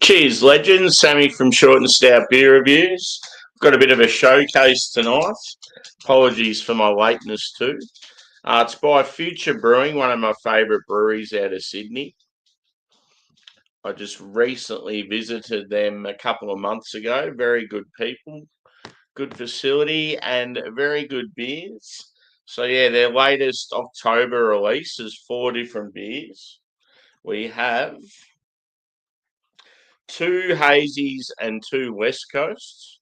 Cheers, legends. Sammy from Short and Stout Beer Reviews. Got a bit of a showcase tonight. Apologies for my lateness too. It's by Future Brewing, one of my favourite breweries out of Sydney. I just recently visited them a couple of months ago. Very good people, good facility, and very good beers. So yeah, their latest October release is 4 different beers. We have 2 hazies and 2 West Coasts.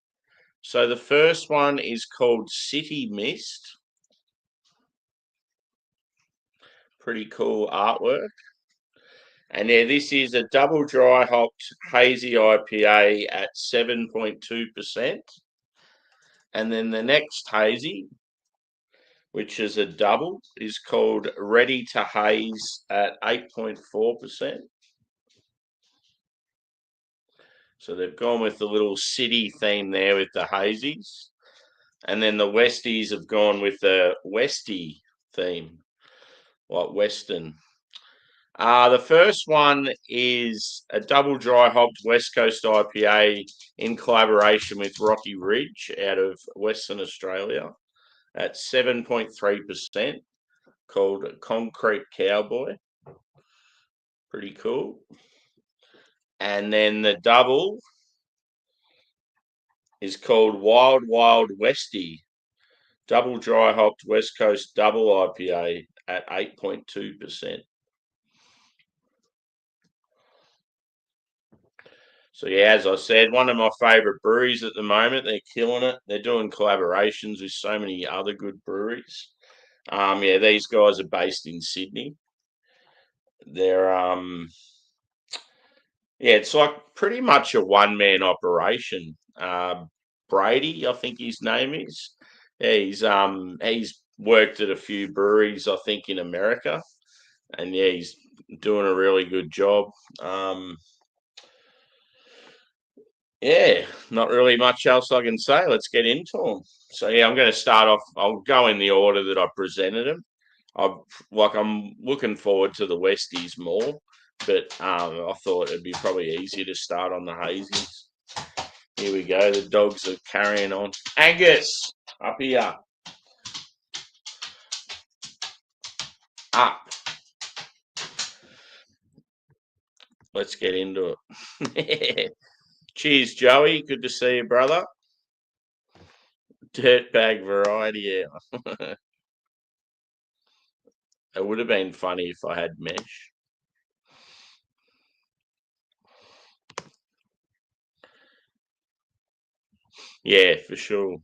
So the first one is called City Mist. Pretty cool artwork. And yeah, this is a double dry hopped hazy IPA at 7.2%. And then the next hazy, which is a double, is called Ready to Haze at 8.4%. So they've gone with the little city theme there with the hazies. And then the Westies have gone with the Westie theme, like Western. The first one is a double dry hopped West Coast IPA in collaboration with Rocky Ridge out of Western Australia at 7.3%, called Concrete Cowboy. Pretty cool. And then the double is called Wild Wild Westie, double dry hopped West Coast double IPA at 8.2%. So yeah, as I said, one of my favourite breweries at the moment. They're killing it. They're doing collaborations with so many other good breweries. Yeah, these guys are based in Sydney. They're yeah, it's like pretty much a one-man operation. Brady, I think his name is. Yeah, he's worked at a few breweries, I think, in America, and yeah, he's doing a really good job. Yeah, not really much else I can say. Let's get into them. So yeah, I'm going to start off. I'll go in the order that I presented them. I'm looking forward to the Westies more, but I thought it'd be probably easier to start on the hazies. Here we go. The dogs are carrying on. Angus, up here. Up. Let's get into it. Cheers, Joey. Good to see you, brother. Dirtbag variety, yeah. It would have been funny if I had mesh. Yeah, for sure.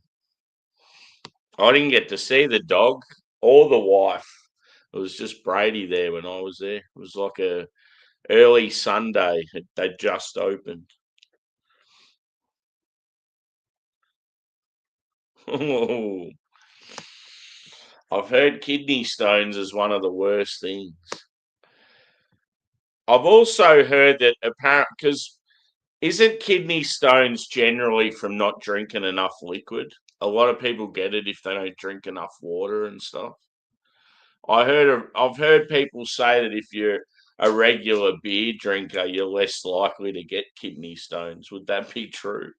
I didn't get to see the dog or the wife. It was just Brady there when I was there. It was like a early Sunday. They just opened. I've heard kidney stones is one of the worst things. I've also heard that apparently, because isn't kidney stones generally from not drinking enough liquid? A lot of people get it if they don't drink enough water and stuff. I've heard people say that if you're a regular beer drinker, you're less likely to get kidney stones. Would that be true?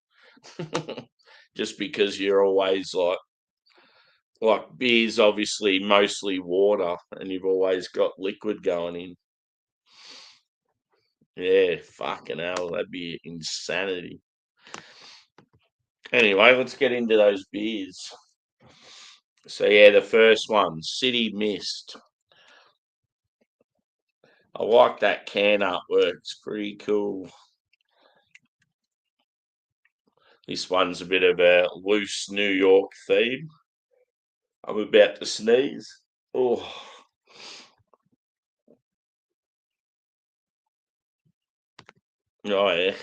Just because you're always like beer's obviously mostly water and you've always got liquid going in. Yeah, fucking hell, that'd be insanity. Anyway, let's get into those beers. So yeah, the first one, City Mist. I like that can artwork. It's pretty cool. This one's a bit of a loose New York theme. I'm about to sneeze. Oh. Oh, yeah.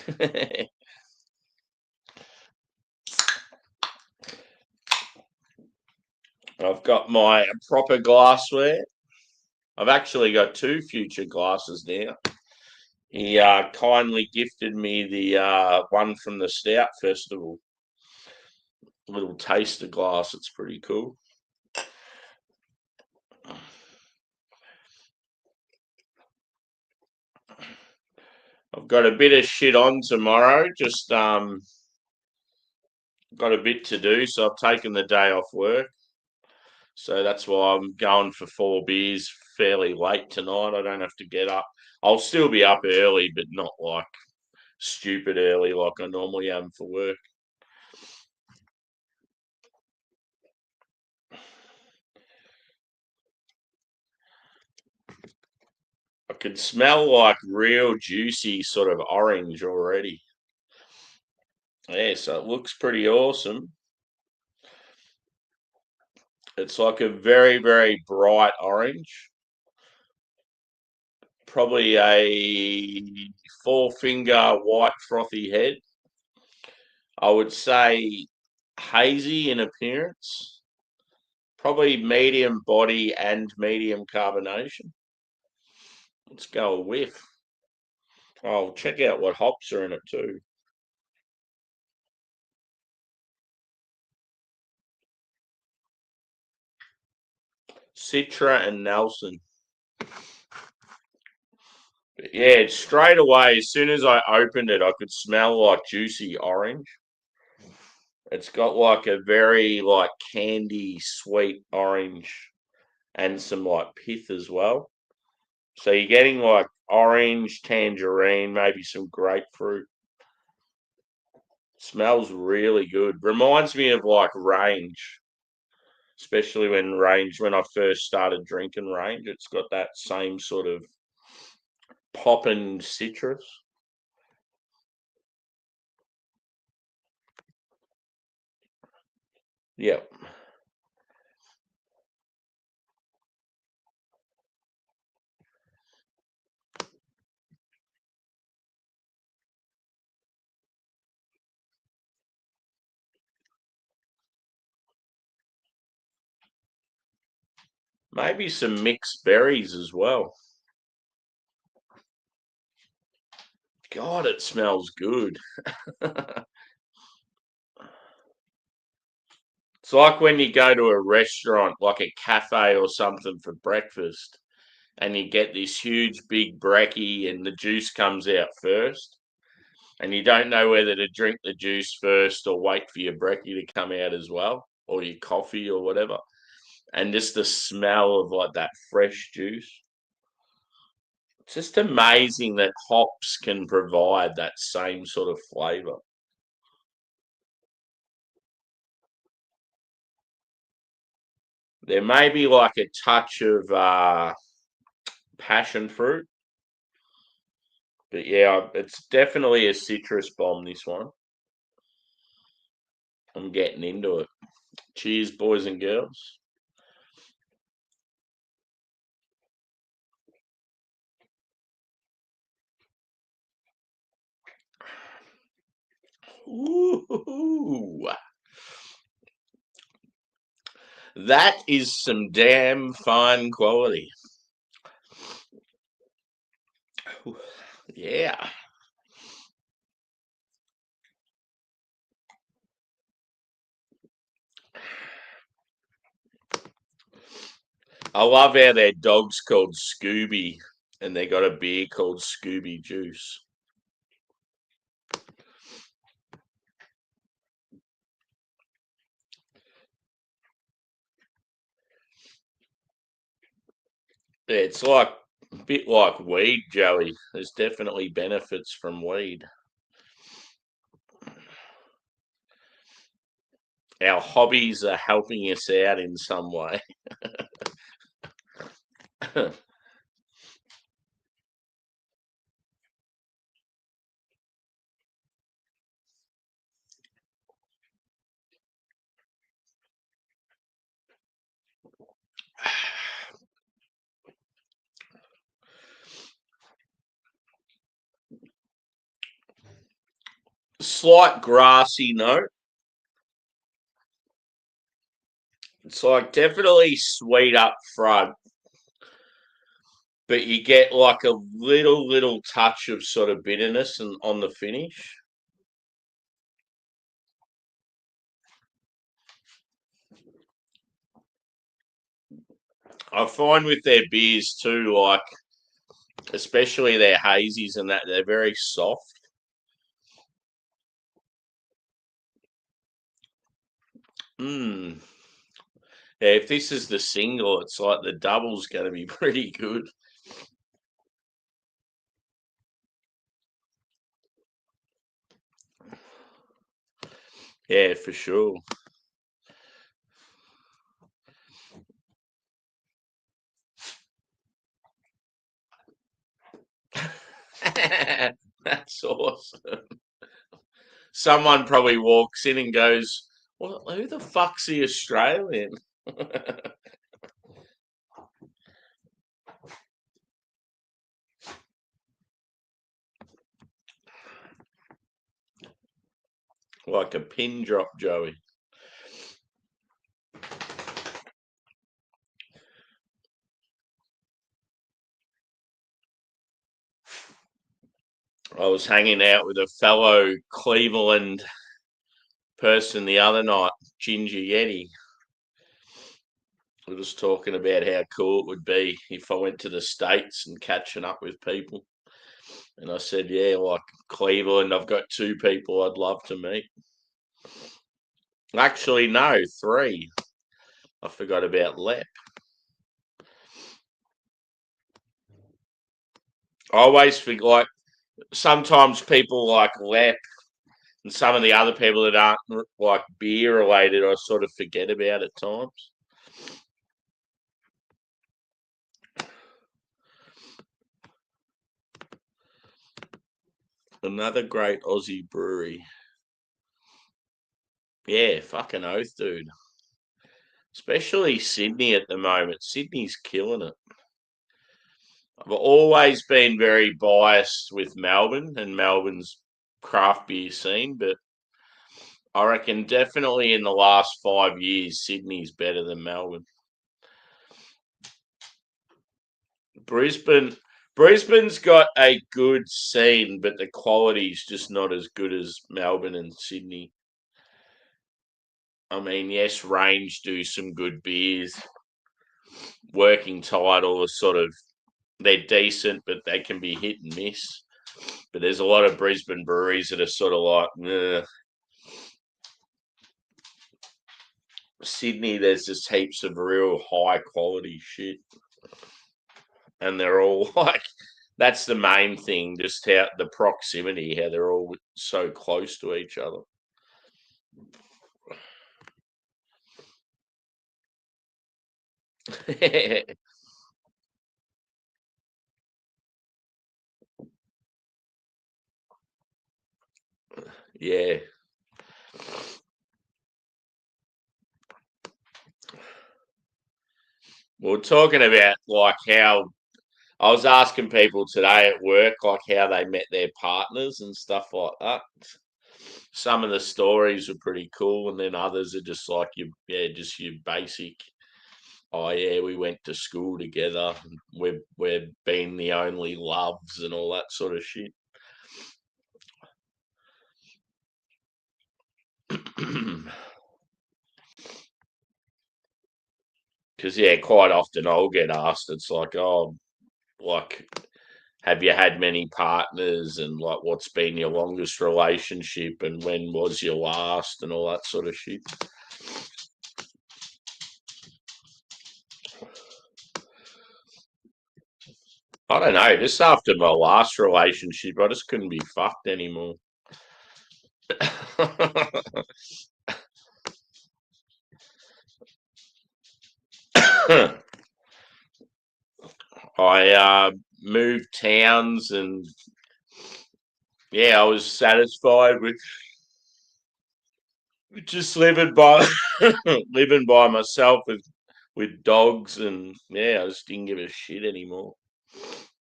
I've got my proper glassware. I've actually got 2 future glasses now. He kindly gifted me the one from the Stout Festival. A little taster glass. It's pretty cool. I've got a bit of shit on tomorrow. Just got a bit to do, so I've taken the day off work. So that's why I'm going for 4 beers fairly late tonight. I don't have to get up. I'll still be up early, but not like stupid early like I normally am for work. I can smell like real juicy sort of orange already. Yeah, so it looks pretty awesome. It's like a very, very bright orange. Probably a 4-finger white frothy head. I would say hazy in appearance. Probably medium body and medium carbonation. Let's go a whiff. Oh, check out what hops are in it too. Citra and Nelson. Yeah, straight away, as soon as I opened it, I could smell like juicy orange. It's got like a very like candy sweet orange and some like pith as well. So you're getting like orange, tangerine, maybe some grapefruit. Smells really good. Reminds me of like Range, especially when I first started drinking Range. It's got that same sort of poppin' citrus. Yep. Maybe some mixed berries as well. God, it smells good. It's like when you go to a restaurant, like a cafe or something for breakfast, and you get this huge big brekkie and the juice comes out first, and you don't know whether to drink the juice first or wait for your brekkie to come out as well, or your coffee or whatever. And just the smell of like that fresh juice. It's just amazing that hops can provide that same sort of flavour. There may be like a touch of passion fruit, but yeah, it's definitely a citrus bomb, this one. I'm getting into it. Cheers, boys and girls. Ooh, that is some damn fine quality. Yeah. I love how their dog's called Scooby and they got a beer called Scooby Juice. Yeah, it's like a bit like weed, Joey. There's definitely benefits from weed. Our hobbies are helping us out in some way. Slight grassy note. It's like definitely sweet up front, but you get like a little touch of sort of bitterness on the finish. I find with their beers too, like especially their hazies and that. They're very soft. Hmm. Yeah, if this is the single, it's like the double's going to be pretty good. Yeah, for sure. That's awesome. Someone probably walks in and goes, "Well, who the fuck's the Australian?" Like a pin drop, Joey. I was hanging out with a fellow Cleveland person the other night, Ginger Yeti. We were just talking about how cool it would be if I went to the States and catching up with people. And I said, yeah, like Cleveland, I've got two people I'd love to meet. Actually, no, three. I forgot about Lep. I always think like sometimes people like Lep and some of the other people that aren't like beer related, I sort of forget about at times. Another great Aussie brewery. Yeah, fucking oath, dude. Especially Sydney at the moment. Sydney's killing it. I've always been very biased with Melbourne and Melbourne's craft beer scene, but I reckon definitely in the last 5 years, Sydney's better than Melbourne. Brisbane, Brisbane's got a good scene, but the quality's just not as good as Melbourne and Sydney. I mean, yes, Range do some good beers. Working Title is sort of they're decent, but they can be hit and miss. But there's a lot of Brisbane breweries that are sort of like, ugh. Sydney, there's just heaps of real high quality shit. And they're all like, that's the main thing, just how the proximity, how they're all so close to each other. Yeah. We're talking about like how I was asking people today at work, like how they met their partners and stuff like that. Some of the stories are pretty cool, and then others are just like just your basic. Oh yeah, we went to school together. We've been the only loves and all that sort of shit. Because yeah, quite often I'll get asked. It's like, oh, like, have you had many partners, and like, what's been your longest relationship, and when was your last, and all that sort of shit. I don't know. Just after my last relationship, I just couldn't be fucked anymore. I moved towns, and yeah, I was satisfied with just living by living by myself with dogs, and yeah, I just didn't give a shit anymore.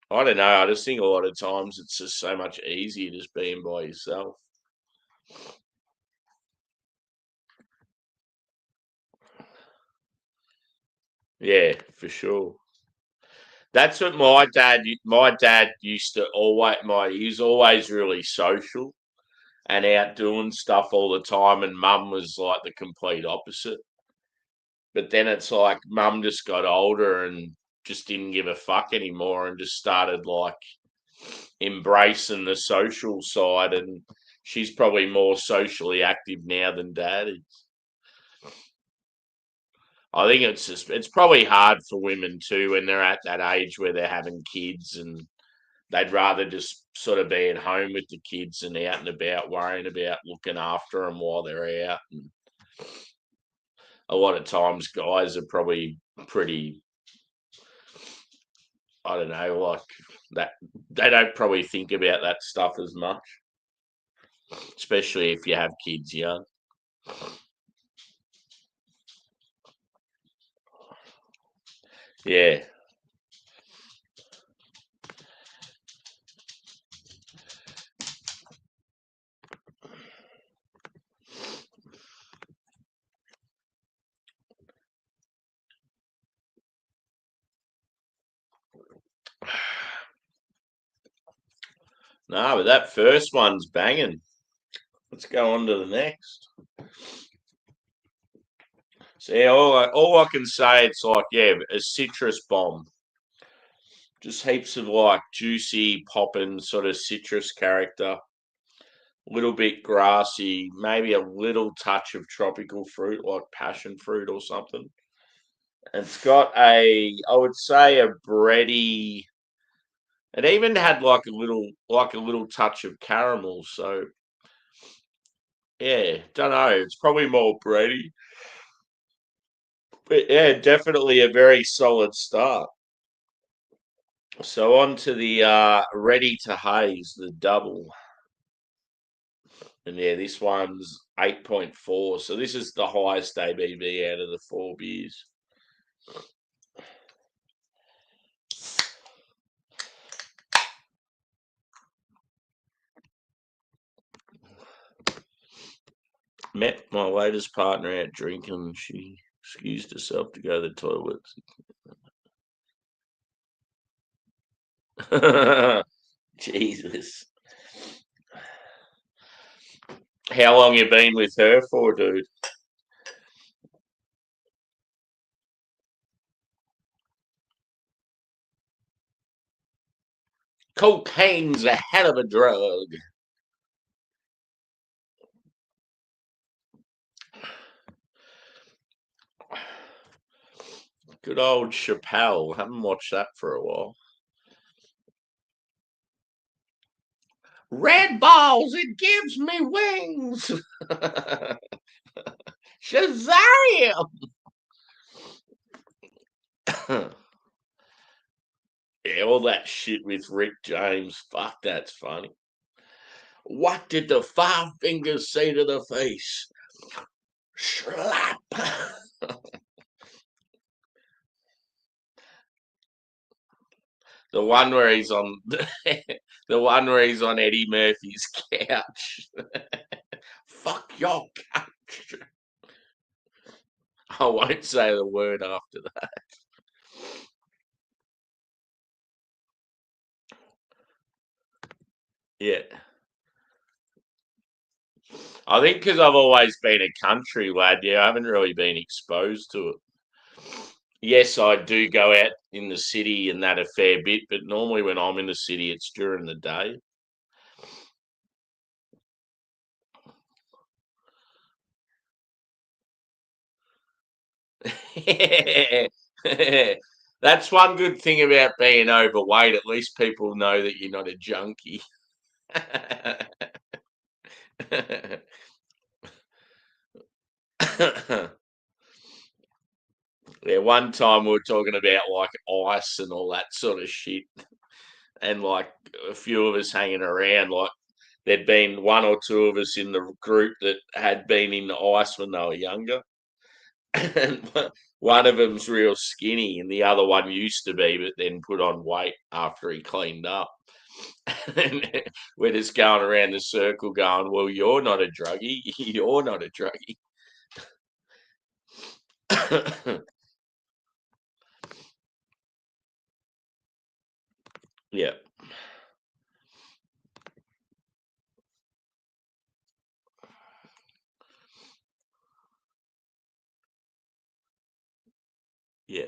I don't know. I just think a lot of times it's just so much easier just being by yourself. Yeah, for sure. That's what my dad used to always he was always really social and out doing stuff all the time, and mum was like the complete opposite. But then it's like mum just got older and just didn't give a fuck anymore and just started like embracing the social side, and she's probably more socially active now than Dad is. I think it's probably hard for women too when they're at that age where they're having kids and they'd rather just sort of be at home with the kids and out and about, worrying about looking after them while they're out. And a lot of times, guys are probably pretty, I don't know, like that. They don't probably think about that stuff as much, especially if you have kids young. Yeah. No, but that first one's banging. Let's go on to the next. So yeah, all I can say, it's like, yeah, a citrus bomb. Just heaps of like juicy, popping sort of citrus character. A little bit grassy, maybe a little touch of tropical fruit like passion fruit or something. And it's got I would say a bready. It even had like a little touch of caramel. So yeah, don't know. It's probably more bready. But yeah, definitely a very solid start. So on to the ready to haze, the double. And yeah, this one's 8.4. So this is the highest ABV out of the four beers. Met my latest partner out drinking. She excused herself to go to the toilet. Jesus. How long you been with her for, dude? Cocaine's a hell of a drug. Good old Chappelle. Haven't watched that for a while. Red balls, it gives me wings. Shazam! Yeah, all that shit with Rick James. Fuck, that's funny. What did the five fingers say to the face? Slap. The one where he's on the one where he's on Eddie Murphy's couch. Fuck your couch. I won't say the word after that. Yeah. I think because I've always been a country lad, yeah, I haven't really been exposed to it. Yes, I do go out in the city and that a fair bit, but normally when I'm in the city, it's during the day. That's one good thing about being overweight. At least people know that you're not a junkie. Yeah, one time we were talking about like ice and all that sort of shit, and like a few of us hanging around, like there'd been one or two of us in the group that had been in the ice when they were younger, and one of them's real skinny, and the other one used to be, but then put on weight after he cleaned up. And we're just going around the circle, going, "Well, you're not a druggie. You're not a druggie." Yeah, yeah.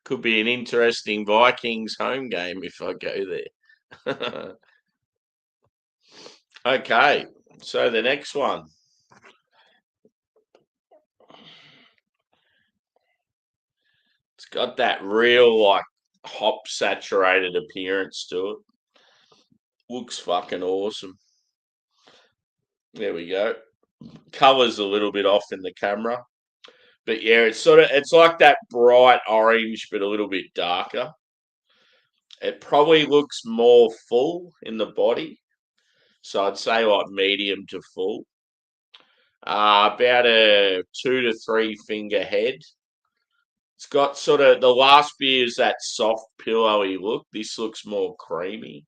Could be an interesting Vikings home game if I go there. Okay, so the next one. It's got that real like hop saturated appearance to it. Looks fucking awesome. There we go. Color's a little bit off in the camera. But yeah, it's like that bright orange, but a little bit darker. It probably looks more full in the body. So I'd say like medium to full. About a 2 to 3 finger head. It's got sort of the last beer is that soft, pillowy look. This looks more creamy.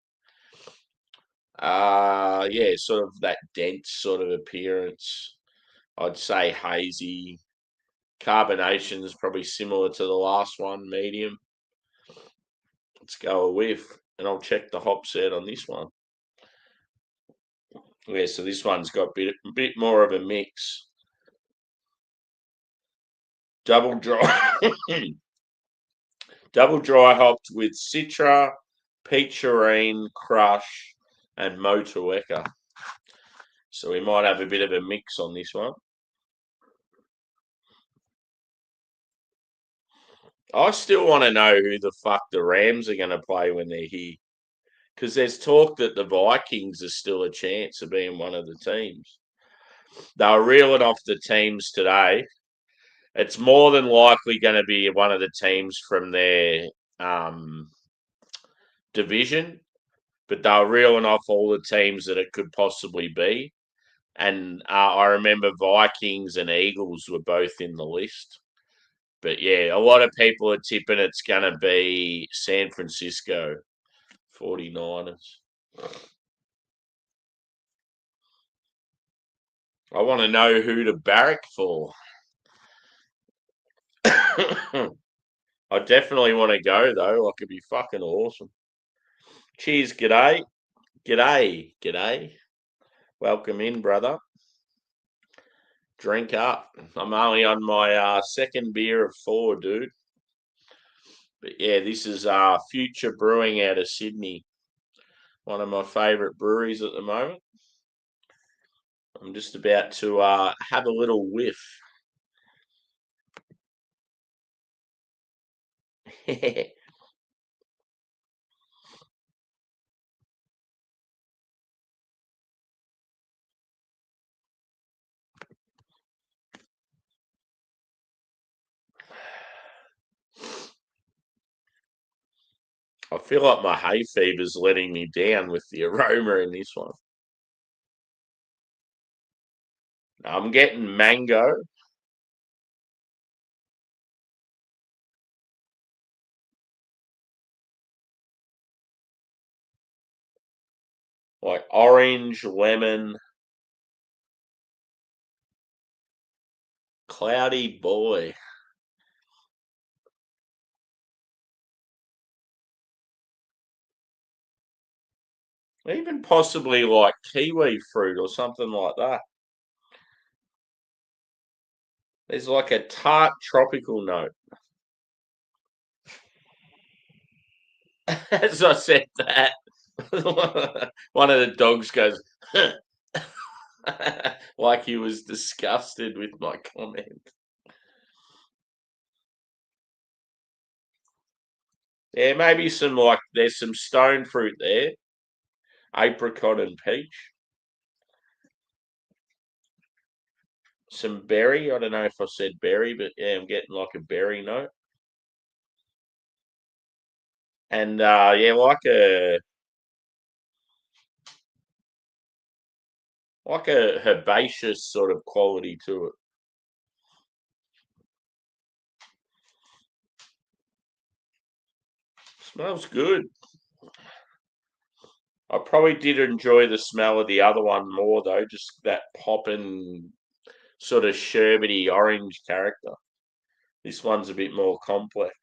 Yeah, sort of that dense sort of appearance. I'd say hazy. Carbonation is probably similar to the last one, medium. Let's go a whiff, and I'll check the hops out on this one. Yeah, so this one's got a bit more of a mix. Double dry, double dry hopped with Citra, Peacherine, Crush, and Motueka. So we might have a bit of a mix on this one. I still want to know who the fuck the Rams are going to play when they're here. Because there's talk that the Vikings are still a chance of being one of the teams. They were reeling off the teams today. It's more than likely going to be one of the teams from their division, but they were reeling off all the teams that it could possibly be. And I remember Vikings and Eagles were both in the list. But yeah, a lot of people are tipping it's going to be San Francisco 49ers. I want to know who to barrack for. I definitely want to go, though. Like, it'd be fucking awesome. Cheers, g'day. G'day, g'day. Welcome in, brother. Drink up. I'm only on my second beer of 4, dude. But yeah, this is Future Brewing out of Sydney. One of my favourite breweries at the moment. I'm just about to have a little whiff. I feel like my hay fever's letting me down with the aroma in this one. I'm getting mango. Like orange, lemon, cloudy boy. Even possibly like kiwi fruit or something like that. There's like a tart tropical note. As I said that, one of the dogs goes, like he was disgusted with my comment. Yeah, maybe some like there's some stone fruit there, apricot and peach. Some berry. I don't know if I said berry, but yeah, I'm getting like a berry note. And yeah, like a herbaceous sort of quality to it. Smells good. I probably did enjoy the smell of the other one more though, just that popping sort of sherbety orange character. This one's a bit more complex.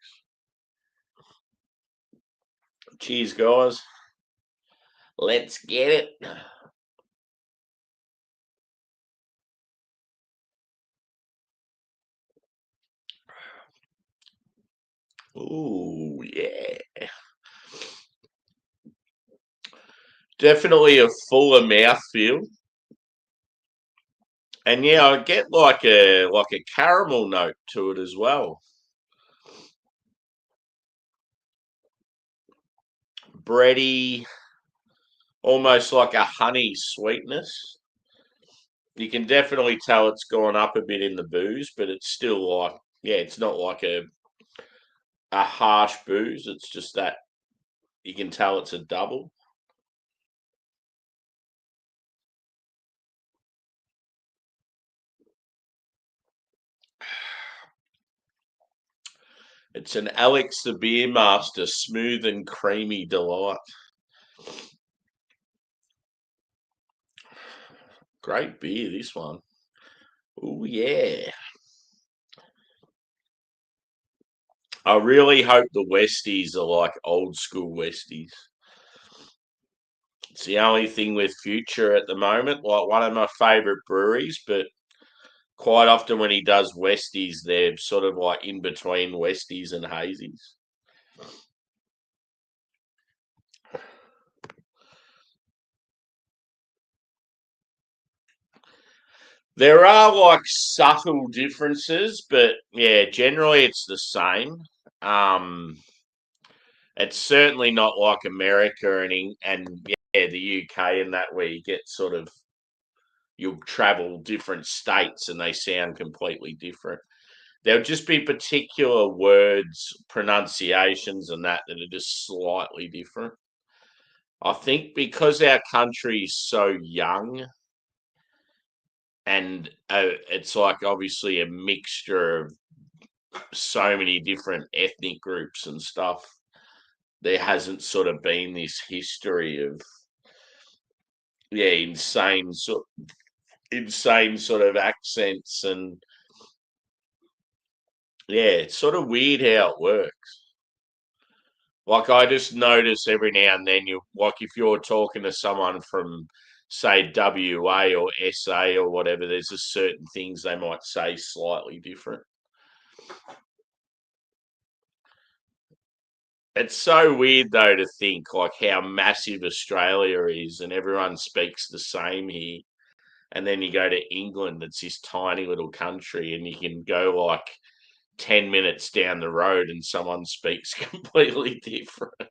Cheers, guys. Let's get it. Ooh, yeah. Definitely a fuller mouthfeel. And yeah, I get like a caramel note to it as well. Bready, almost like a honey sweetness. You can definitely tell it's gone up a bit in the booze, but it's still like, yeah, it's not like a harsh booze. It's just that you can tell it's a double. It's an Alex the Beer Master, smooth and creamy delight. Great beer, this one. Oh yeah. I really hope the Westies are like old school Westies. It's the only thing with Future at the moment, like one of my favourite breweries, but quite often when he does Westies, they're sort of like in between Westies and Hazies. There are like subtle differences, but yeah, generally it's the same. Um, it's certainly not like America and yeah, the UK and that where you get sort of you'll travel different states and they sound completely different. There'll just be particular words, pronunciations, and that are just slightly different. I think because our country is so young and it's like obviously a mixture of so many different ethnic groups and stuff, there hasn't sort of been this history of yeah insane sort of accents and yeah, it's sort of weird how it works. Like I just notice every now and then you like if you're talking to someone from say WA or SA or whatever, there's just certain things they might say slightly different. It's so weird though to think like how massive Australia is and everyone speaks the same here. And then you go to England, it's this tiny little country, and you can go like 10 minutes down the road and someone speaks completely different.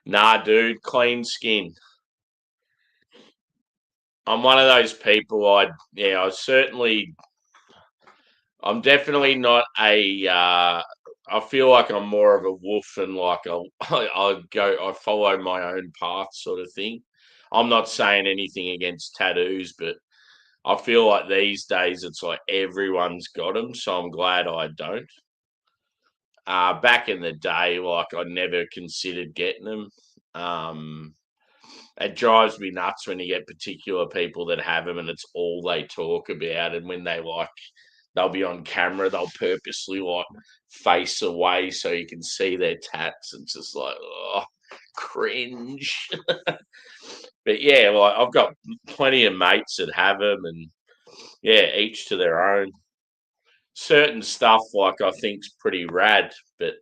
Nah, dude, clean skin. I'm one of those people. Yeah, I'm definitely not a. I feel like I'm more of a wolf and like I follow my own path sort of thing. I'm not saying anything against tattoos, but I feel like these days it's like everyone's got them, so I'm glad I don't. Back in the day, like I never considered getting them. Um, it drives me nuts when you get particular people that have them and it's all they talk about. And when they'll be on camera, they'll purposely like face away so you can see their tats. It's just like, oh, cringe. But yeah, like I've got plenty of mates that have them, and yeah, each to their own. Certain stuff like I think's pretty rad, but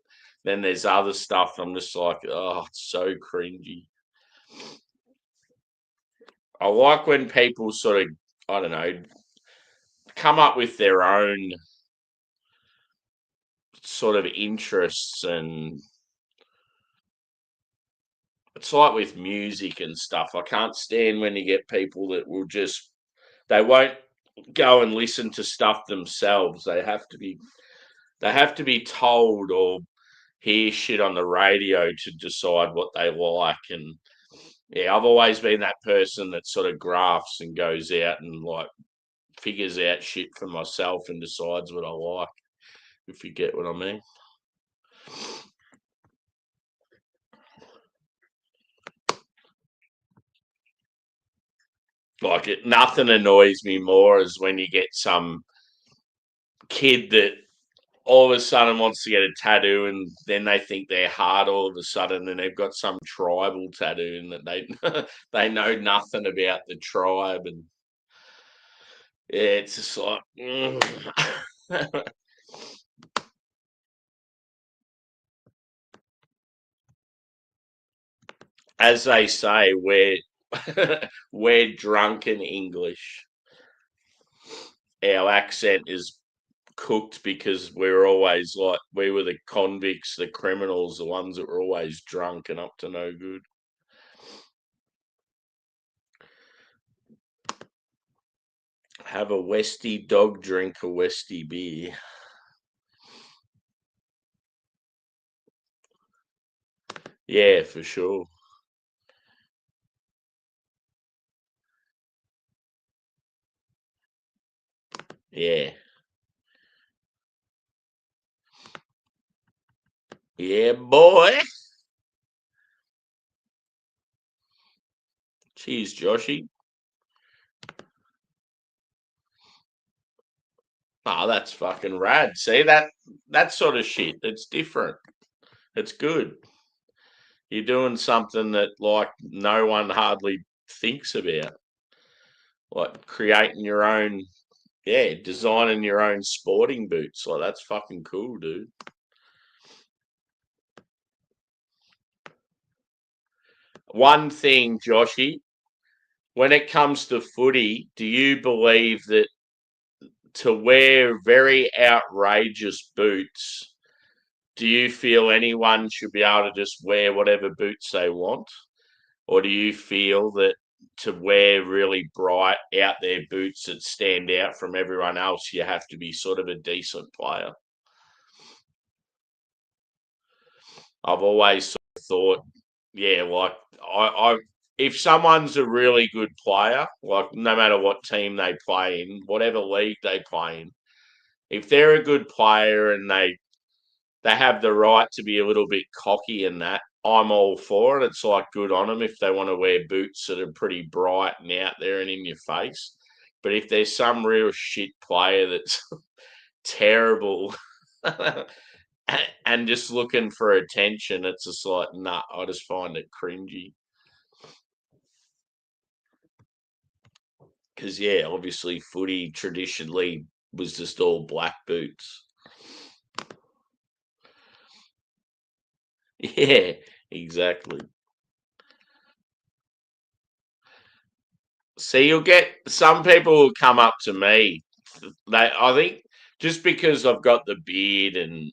then there's other stuff I'm just like, oh, it's so cringy. I like when people sort of, I don't know, come up with their own sort of interests, and it's like with music and stuff. I can't stand when you get people that will just they won't go and listen to stuff themselves. They have to be told or hear shit on the radio to decide what they like. And yeah, I've always been that person that sort of grafts and goes out and like figures out shit for myself and decides what I like, if you get what I mean. Like nothing annoys me more is when you get some kid that all of a sudden wants to get a tattoo, and then they think they're hard all of a sudden, and they've got some tribal tattoo, and that they they know nothing about the tribe, and yeah, it's just like, as they say, we're drunken English. Our accent is cooked because we're always like, we were the convicts, the criminals, the ones that were always drunk and up to no good. Have a Westie dog, drink a Westie beer. Yeah, for sure. Yeah. Yeah, boy. Cheers, Joshy. Oh, that's fucking rad. See that sort of shit. It's different. It's good. You're doing something that like no one hardly thinks about. Like creating your own, yeah, designing your own sporting boots. Like that's fucking cool, dude. One thing, Joshy, when it comes to footy, do you believe that to wear very outrageous boots, do you feel anyone should be able to just wear whatever boots they want? Or do you feel that to wear really bright out there boots that stand out from everyone else, you have to be sort of a decent player? I've always sort of thought, yeah, like I if someone's a really good player, like no matter what team they play in, whatever league they play in, if they're a good player and they have the right to be a little bit cocky in that, I'm all for it. It's like good on them if they want to wear boots that are pretty bright and out there and in your face. But if there's some real shit player that's terrible and just looking for attention, it's just like, nah, I just find it cringy. Because, yeah, obviously footy traditionally was just all black boots. Yeah, exactly. See, you'll get some people will come up to me. I think just because I've got the beard and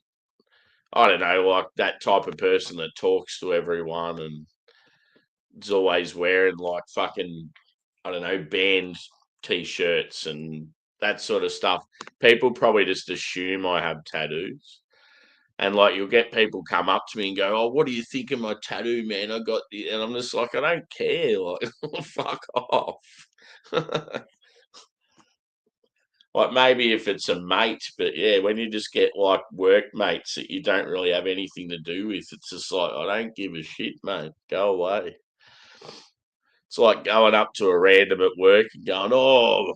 I don't know, like that type of person that talks to everyone and is always wearing like fucking, I don't know, band t-shirts and that sort of stuff. People probably just assume I have tattoos. And like you'll get people come up to me and go, "Oh, what do you think of my tattoo, man? I got the," and I'm just like, I don't care. Like, fuck off. Like maybe if it's a mate, but yeah, when you just get like workmates that you don't really have anything to do with, it's just like I don't give a shit, mate. Go away. It's like going up to a random at work and going, "Oh,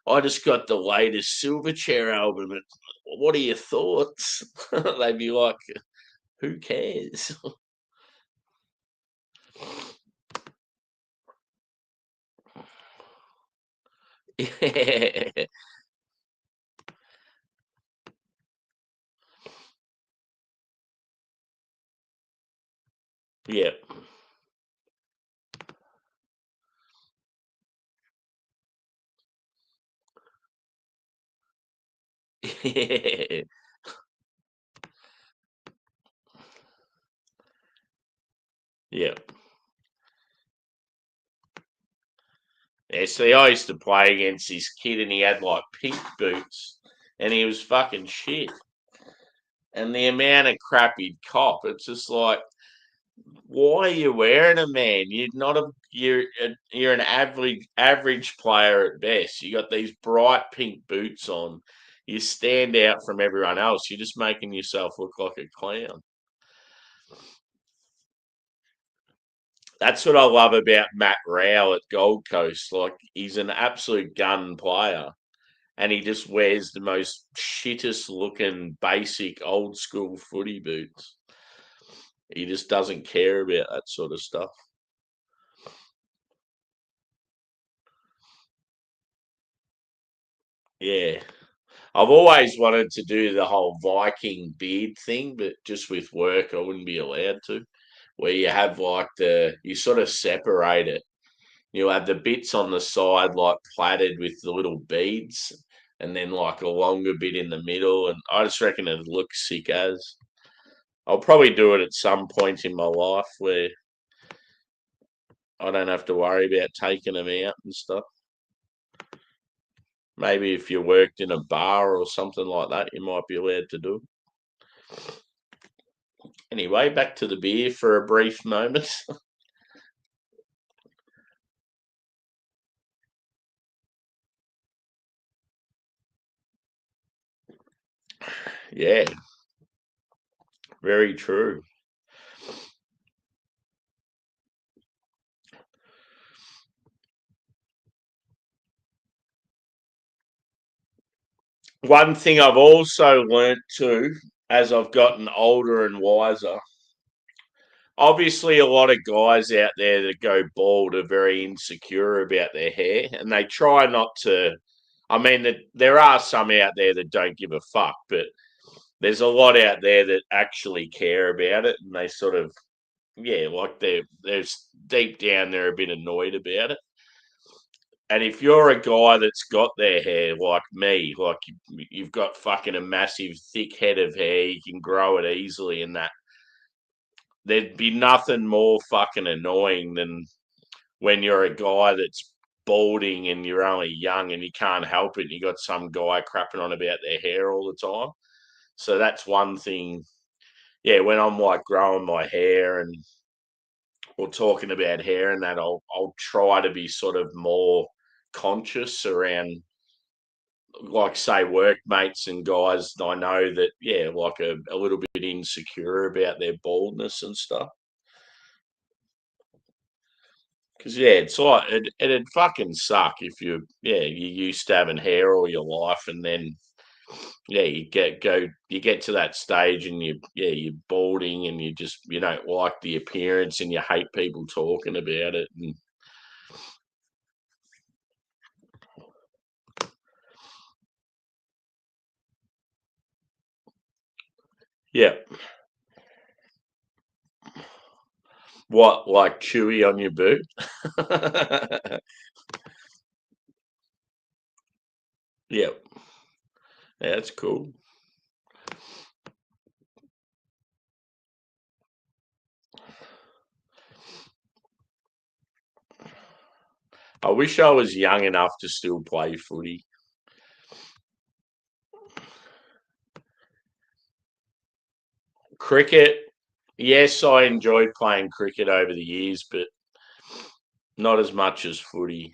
I just got the latest Silverchair album. What are your thoughts?" They'd be like, "Who cares?" Yeah, yeah, yeah, yeah. Yeah, see, I used to play against this kid and he had like pink boots and he was fucking shit. And the amount of crap he'd cop, it's just like, why are you wearing them, man? You're an average player at best. You got these bright pink boots on. You stand out from everyone else. You're just making yourself look like a clown. That's what I love about Matt Rowell at Gold Coast. Like he's an absolute gun player. and he just wears the most shittest looking basic old school footy boots. He just doesn't care about that sort of stuff. Yeah. I've always wanted to do the whole Viking beard thing, but just with work, I wouldn't be allowed to. Where you have you sort of separate it. You'll have the bits on the side like plaited with the little beads, and then like a longer bit in the middle. And I just reckon it looks sick as. I'll probably do it at some point in my life where I don't have to worry about taking them out and stuff. Maybe if you worked in a bar or something like that, you might be allowed to do it. Anyway, back to the beer for a brief moment. Yeah, very true. One thing I've also learnt too, as I've gotten older and wiser, obviously a lot of guys out there that go bald are very insecure about their hair, and they try not to. I mean, there are some out there that don't give a fuck, but there's a lot out there that actually care about it, and they sort of, yeah, like they're deep down they're a bit annoyed about it. And if you're a guy that's got their hair like me, like you've got fucking a massive thick head of hair, you can grow it easily, and that there'd be nothing more fucking annoying than when you're a guy that's balding and you're only young and you can't help it. And you got some guy crapping on about their hair all the time. So that's one thing. Yeah, when I'm like growing my hair and or talking about hair and that, I'll try to be sort of more conscious around, like, say, workmates and guys I know that, yeah, like a little bit insecure about their baldness and stuff. Because yeah, it's like it'd fucking suck if you used to having hair all your life, and then yeah, you get to that stage and you're balding and you don't like the appearance and you hate people talking about it, and yeah, what, like chewy on your boot? Yeah, yeah, that's cool. I wish I was young enough to still play footy. Cricket, yes, I enjoyed playing cricket over the years, but not as much as footy.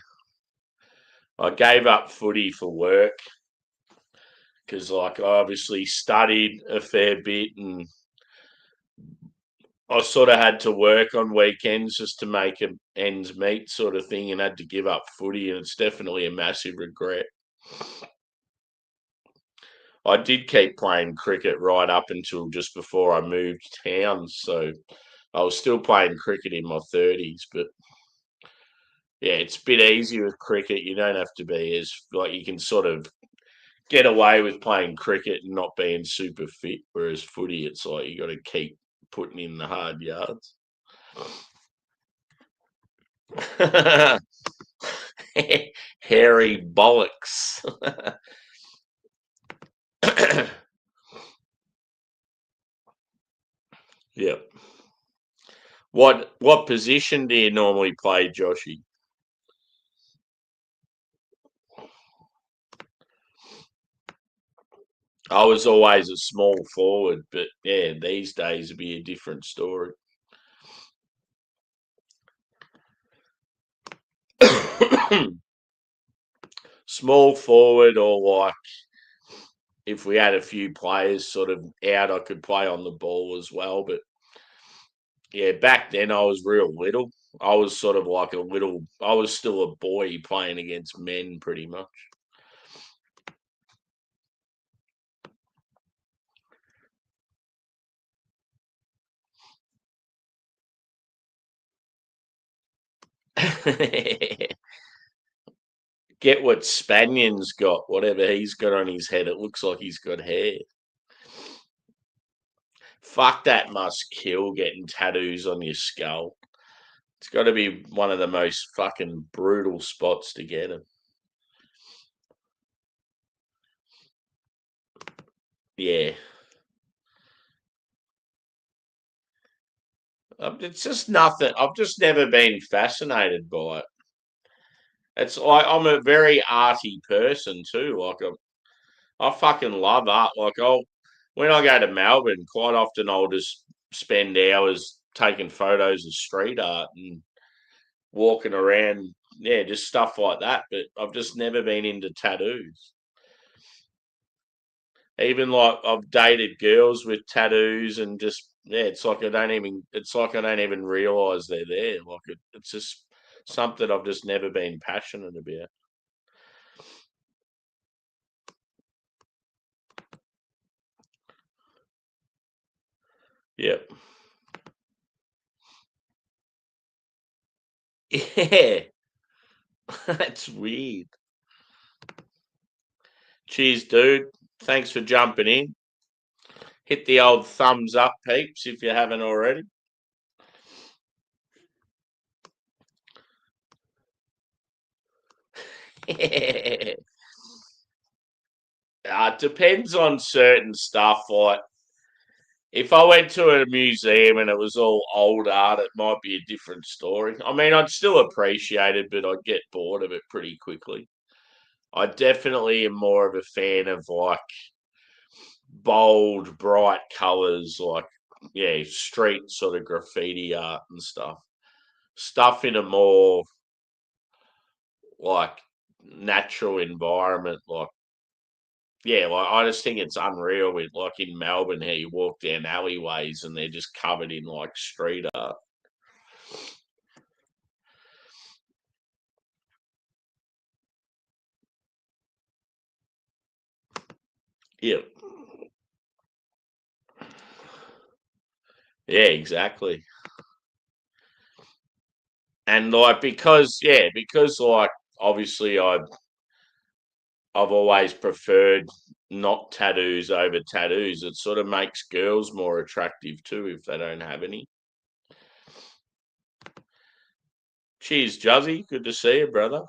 I gave up footy for work because, like, I obviously studied a fair bit and I sort of had to work on weekends just to make ends meet, sort of thing, and had to give up footy. And it's definitely a massive regret. I did keep playing cricket right up until just before I moved towns. So I was still playing cricket in my 30s, but yeah, it's a bit easier with cricket. You don't have to be as, like, you can sort of get away with playing cricket and not being super fit. Whereas footy, it's like you got to keep putting in the hard yards. Hairy bollocks. Yep. What position do you normally play, Joshy? I was always a small forward, but yeah, these days it'd be a different story. Small forward, or like if we had a few players sort of out, I could play on the ball as well. But yeah, back then I was real little. I was sort of like I was still a boy playing against men pretty much. Get what Spanion's got, whatever he's got on his head. It looks like he's got hair. Fuck, that must kill getting tattoos on your skull. It's got to be one of the most fucking brutal spots to get them. Yeah. It's just nothing. I've just never been fascinated by it. It's like I'm a very arty person too. Like I fucking love art. Like when I go to Melbourne, quite often I'll just spend hours taking photos of street art and walking around. Yeah, just stuff like that. But I've just never been into tattoos. Even like I've dated girls with tattoos and just it's like I don't even realize they're there. Like it's just something I've just never been passionate about. Yep. Yeah. That's weird. Cheers, dude. Thanks for jumping in. Hit the old thumbs up, peeps, if you haven't already. It depends on certain stuff. Like if I went to a museum and it was all old art, it might be a different story. I mean, I'd still appreciate it, but I'd get bored of it pretty quickly. I definitely am more of a fan of like bold, bright colours, like street sort of graffiti art and stuff. Stuff in a more like natural environment, like I just think it's unreal with like in Melbourne how you walk down alleyways and they're just covered in like street art. Yeah. Yeah, exactly. And like because like obviously I've always preferred not tattoos over tattoos. It sort of makes girls more attractive too if they don't have any. Cheers, Juzzy. Good to see you, brother.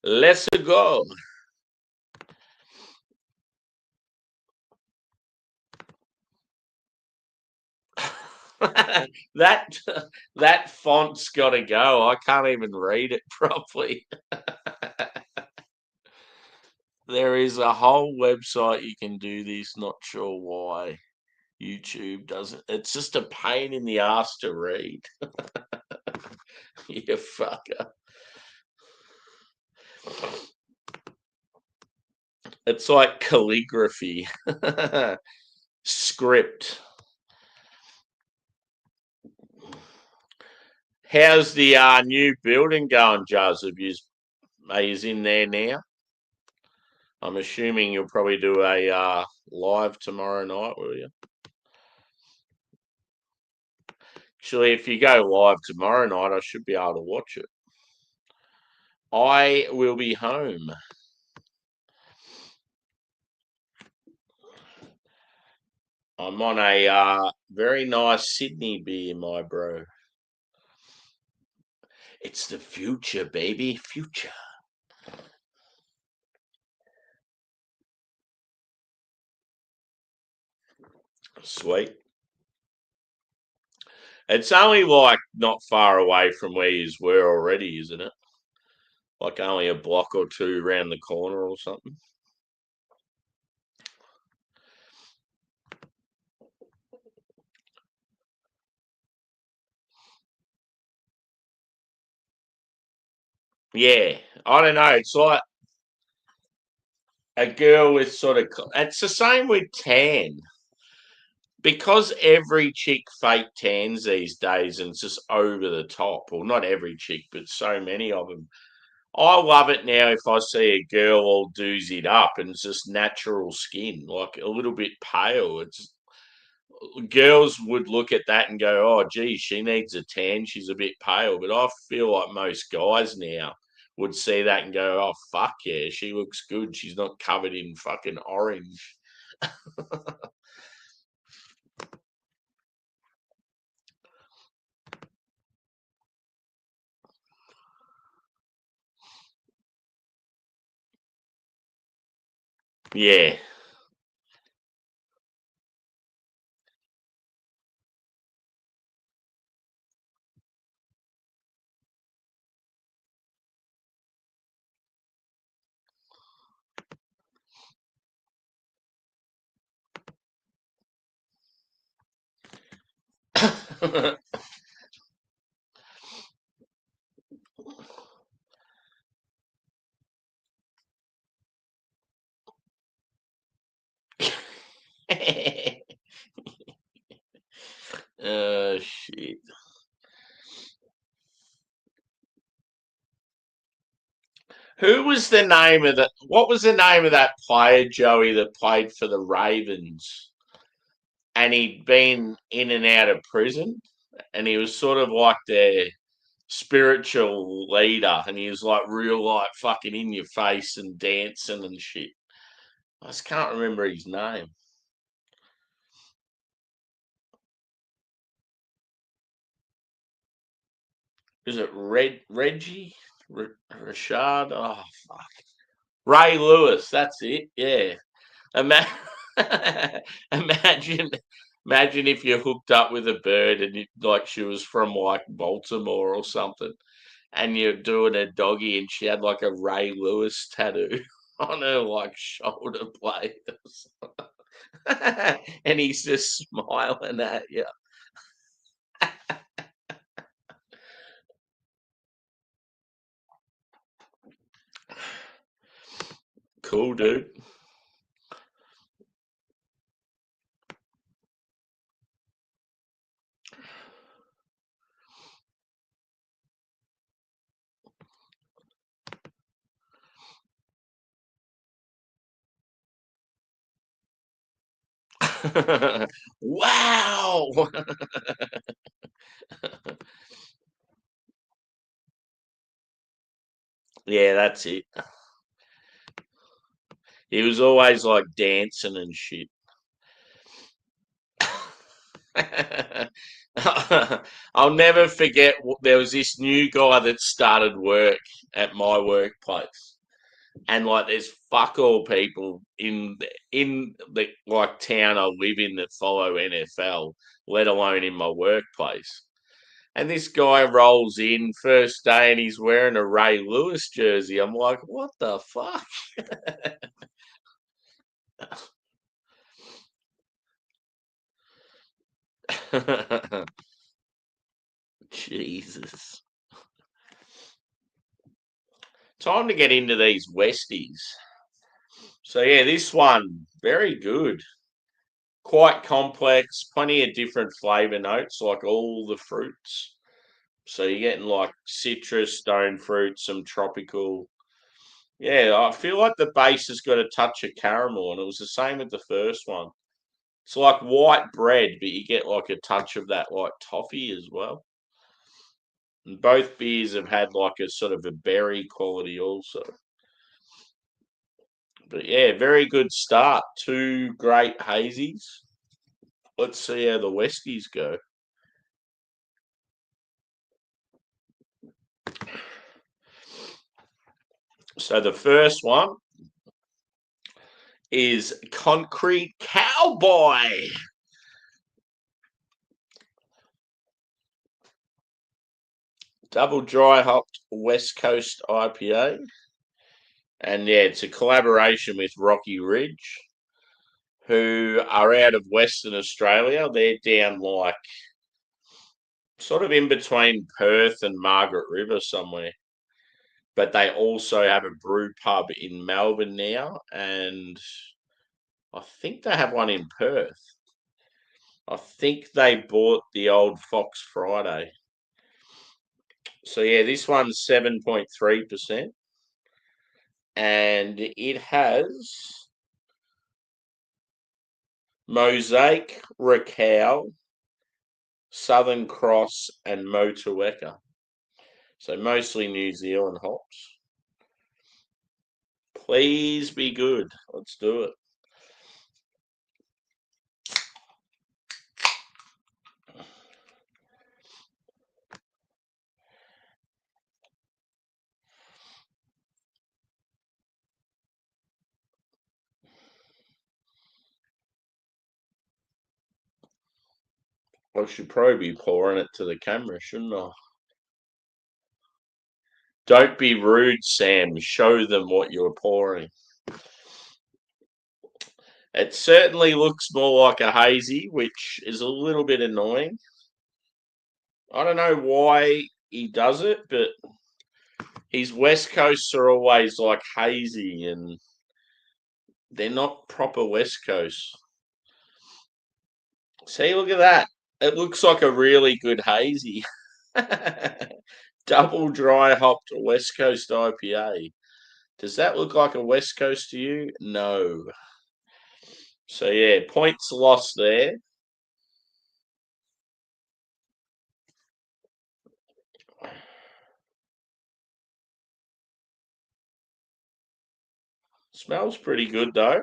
Let's go. that that font's got to go. I can't even read it properly. There is a whole website you can do this. Not sure why YouTube doesn't. It's just a pain in the ass to read. You fucker. It's like calligraphy. Script. How's the new building going, Jazz? Are you in there now? I'm assuming you'll probably do a live tomorrow night, will you? Actually, if you go live tomorrow night, I should be able to watch it. I will be home. I'm on a very nice Sydney beer, my bro. It's the future, baby. Future. Sweet. It's only like not far away from where you were already, isn't it? Like only a block or two around the corner or something. Yeah, I don't know. It's like a girl with sort of. It's the same with tan because every chick fake tans these days and it's just over the top. Well, not every chick, but so many of them. I love it now if I see a girl all doozied up and it's just natural skin, like a little bit pale. It's girls would look at that and go, "Oh, gee, she needs a tan. She's a bit pale." But I feel like most guys now would see that and go, "Oh, fuck yeah, she looks good. She's not covered in fucking orange." Yeah. Shit. Who was the name of the? What was the name of that player, Joey, that played for the Ravens? And he'd been in and out of prison, and he was sort of like their spiritual leader, and he was like real, like fucking in your face and dancing and shit. I just can't remember his name. Is it Reggie? Rashad? Oh, fuck. Ray Lewis. That's it. Yeah. Ima- imagine, imagine if you hooked up with a bird and like she was from like Baltimore or something, and you're doing a doggy and she had like a Ray Lewis tattoo on her like shoulder blade, and he's just smiling at you. Cool, dude. Wow. Yeah, that's it. He was always like dancing and shit. I'll never forget. There was this new guy that started work at my workplace, and like there's fuck all people in the like town I live in that follow NFL, let alone in my workplace. And this guy rolls in first day and he's wearing a Ray Lewis jersey. I'm like, what the fuck? Jesus. Time to get into these Westies. So yeah, this one very good, quite complex, plenty of different flavor notes, like all the fruits. So you're getting like citrus, stone fruit, some tropical. Yeah, I feel like the base has got a touch of caramel, and it was the same with the first one. It's like white bread, but you get like a touch of that like toffee as well. And both beers have had like a sort of a berry quality also. But yeah, very good start. Two great hazies. Let's see how the Westies go. So the first one is Concrete Cowboy. Double dry hopped West Coast IPA. And yeah, it's a collaboration with Rocky Ridge, who are out of Western Australia. They're down like sort of in between Perth and Margaret River somewhere. But they also have a brew pub in Melbourne now, and I think they have one in Perth. I think they bought the old Fox Friday. So yeah, this one's 7.3%, and it has Mosaic, Raquel, Southern Cross, and Motueka. So mostly New Zealand hops. Please be good. Let's do it. I should probably be pouring it to the camera, shouldn't I? Don't be rude, Sam. Show them what you're pouring. It certainly looks more like a hazy, which is a little bit annoying. I don't know why he does it, but his West Coasts are always like hazy, and they're not proper West Coast. See, look at that. It looks like a really good hazy. Double dry hopped West Coast IPA. Does that look like a West Coast to you? No. So yeah, points lost there. Smells pretty good though.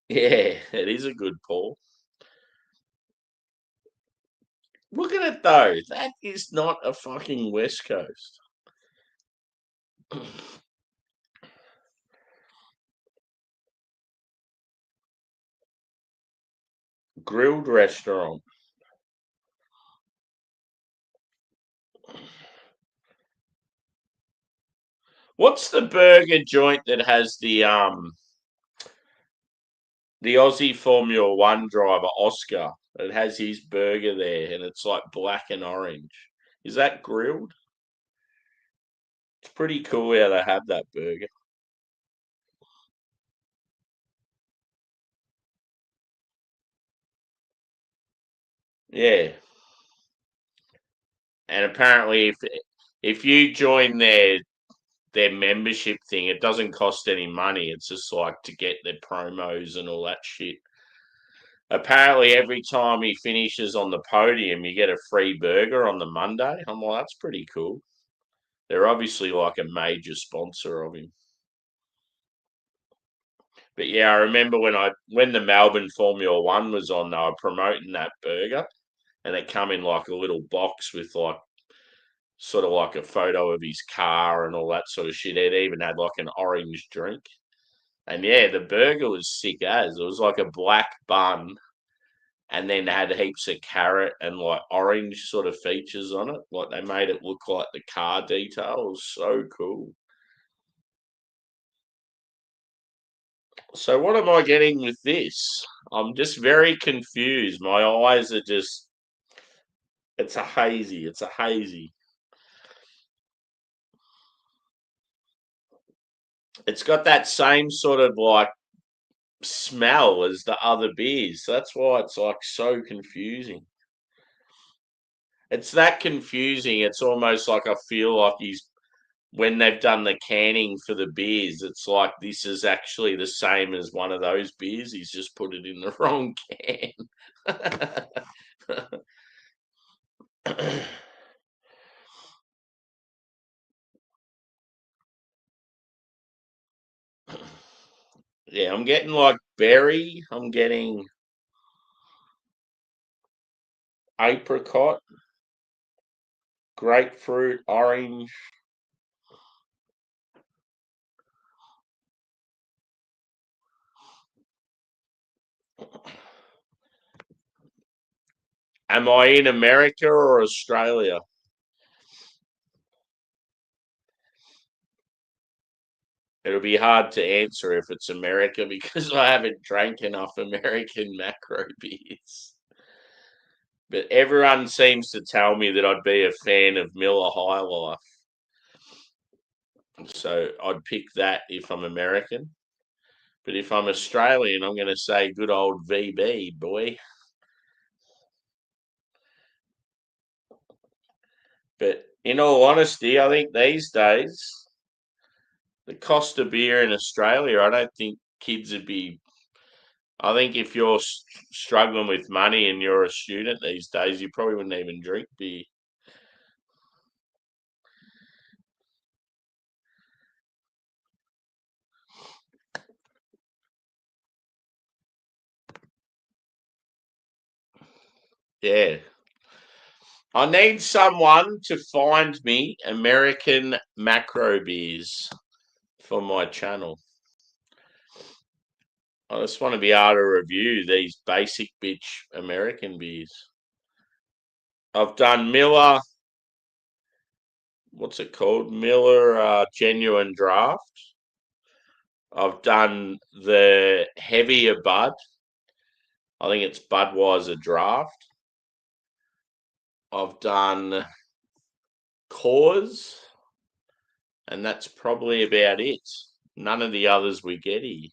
Yeah, it is a good pour. Look at it though. That is not a fucking West Coast. Grilled restaurant. What's the burger joint that has the Aussie Formula One driver, Oscar? It has his burger there and it's like black and orange. Is that grilled? It's pretty cool how they have that burger. Yeah. And apparently if you join their membership thing, it doesn't cost any money. It's just like to get their promos and all that shit. Apparently every time he finishes on the podium you get a free burger on the Monday. I'm like, that's pretty cool. They're obviously like a major sponsor of him. But yeah, I remember when the Melbourne Formula One was on, they were promoting that burger, and it come in like a little box with like sort of like a photo of his car and all that sort of shit. It even had like an orange drink, and yeah, the burger was sick as it was like a black bun, and then had heaps of carrot and like orange sort of features on it. Like they made it look like the car detail. It was so cool. So what am I getting with this? I'm just very confused. My eyes are just it's a hazy. It's a hazy. It's got that same sort of like smell as the other beers. That's why it's like so confusing. It's that confusing. It's almost like I feel like he's when they've done the canning for the beers, it's like this is actually the same as one of those beers. He's just put it in the wrong can. Yeah, I'm getting like berry. I'm getting apricot, grapefruit, orange. Am I in America or Australia? It'll be hard to answer if it's America because I haven't drank enough American macro beers. But everyone seems to tell me that I'd be a fan of Miller High Life. So I'd pick that if I'm American. But if I'm Australian, I'm going to say good old VB, boy. But in all honesty, I think these days the cost of beer in Australia, I don't think kids would be. I think if you're struggling with money and you're a student these days, you probably wouldn't even drink beer. Yeah. I need someone to find me American macro beers for my channel. I just want to be able to review these basic bitch American beers. I've done Miller, what's it called? Miller Genuine Draft. I've done the heavier Bud. I think it's Budweiser Draft. I've done Coors, and that's probably about it. None of the others we get here.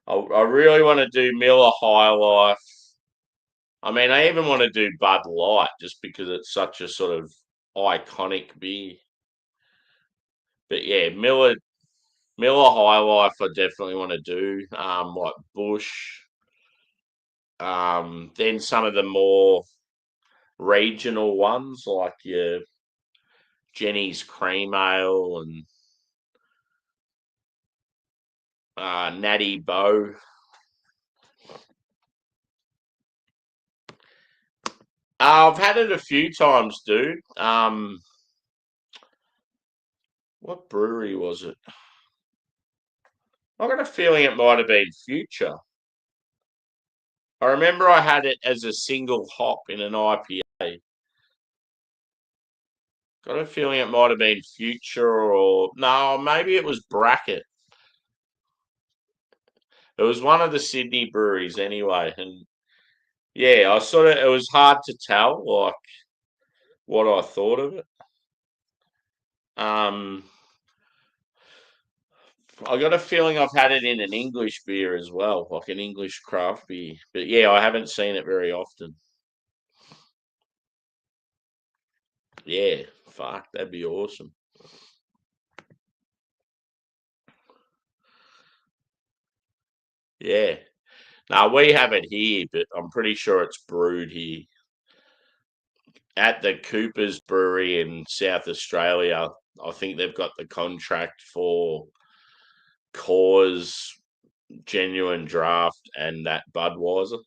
I really want to do Miller High Life. I mean, I even want to do Bud Light just because it's such a sort of iconic beer. But yeah, Miller High Life, I definitely want to do. Like Bush. Then some of the more regional ones like your Jenny's Cream Ale and Natty Bow. I've had it a few times, dude. What brewery was it? I got a feeling it might have been Future. I remember I had it as a single hop in an IPA. Got a feeling it might have been Future or no, maybe it was Bracket. It was one of the Sydney breweries anyway, and yeah, it was hard to tell like what I thought of it. I got a feeling I've had it in an English beer as well, like an English craft beer. But yeah, I haven't seen it very often. Yeah, fuck, that'd be awesome. Yeah. Now we have it here, but I'm pretty sure it's brewed here at the Cooper's Brewery in South Australia. I think they've got the contract for Coors Genuine Draft and that Budweiser.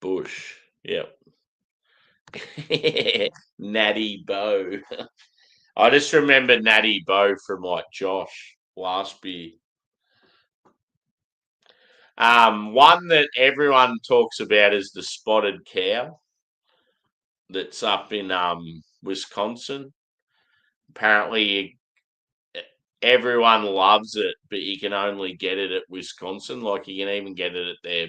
Bush. Yep. Natty Bow. I just remember Natty Bow from like Josh last beer. One that everyone talks about is the Spotted Cow that's up in Wisconsin. Apparently everyone loves it, but you can only get it at Wisconsin. Like you can even get it at their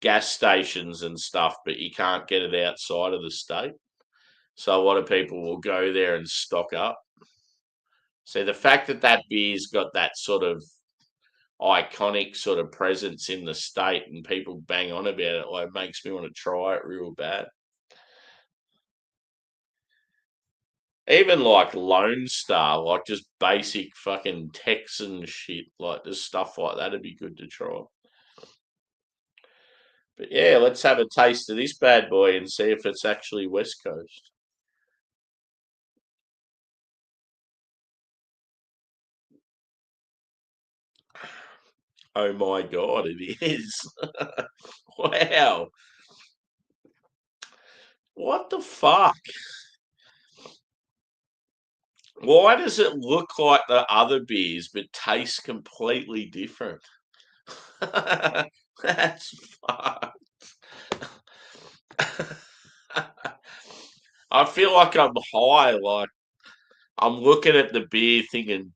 gas stations and stuff, but you can't get it outside of the state. So a lot of people will go there and stock up. So the fact that that beer's got that sort of iconic sort of presence in the state and people bang on about it, like makes me want to try it real bad. Even like Lone Star, like just basic fucking Texan shit, like just stuff like that'd be good to try. But yeah, let's have a taste of this bad boy and see if it's actually West Coast. Oh my god, it is. Wow. What the fuck? Why does it look like the other beers but taste completely different? That's fucked. I feel like I'm high, like I'm looking at the beer thinking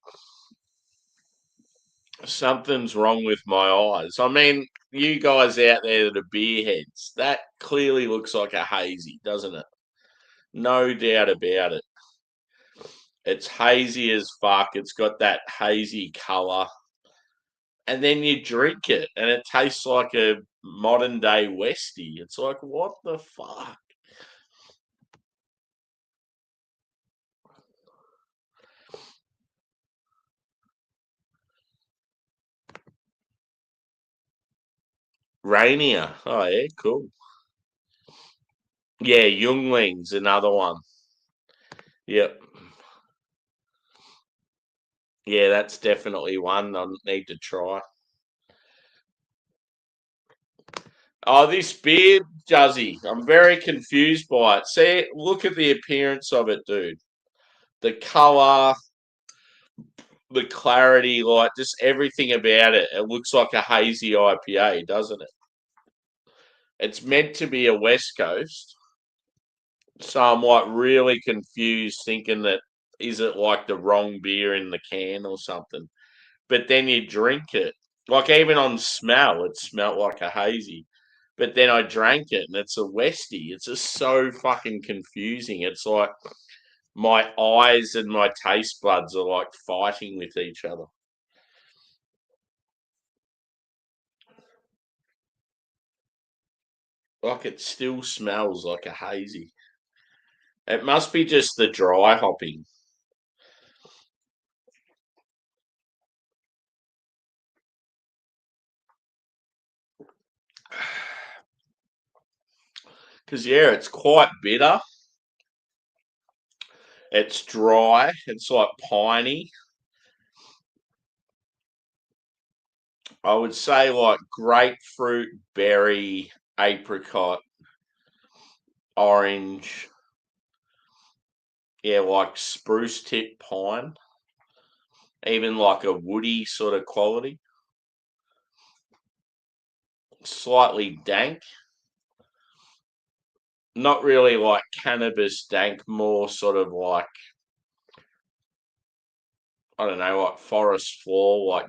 something's wrong with my eyes. I mean, you guys out there that are beer heads, that clearly looks like a hazy, doesn't it? No doubt about it. It's hazy as fuck. It's got that hazy colour. And then you drink it and it tastes like a modern day Westie. It's like, what the fuck? Rainier. Oh yeah, cool. Yeah, Youngling's another one. Yep. Yeah, that's definitely one I need to try. Oh, this beer, Juzzy, I'm very confused by it. See, look at the appearance of it, dude. The colour, the clarity, like just everything about it. It looks like a hazy IPA, doesn't it? It's meant to be a West Coast. So I'm like really confused thinking that is it like the wrong beer in the can or something? But then you drink it. Like even on smell, it smelled like a hazy. But then I drank it and it's a Westie. It's just so fucking confusing. It's like my eyes and my taste buds are like fighting with each other. Like it still smells like a hazy. It must be just the dry hopping. Because, yeah, it's quite bitter. It's dry. It's like piney. I would say like grapefruit, berry, apricot, orange. Yeah, like spruce tip pine. Even like a woody sort of quality. Slightly dank. Not really like cannabis dank, more sort of like, I don't know, like forest floor, like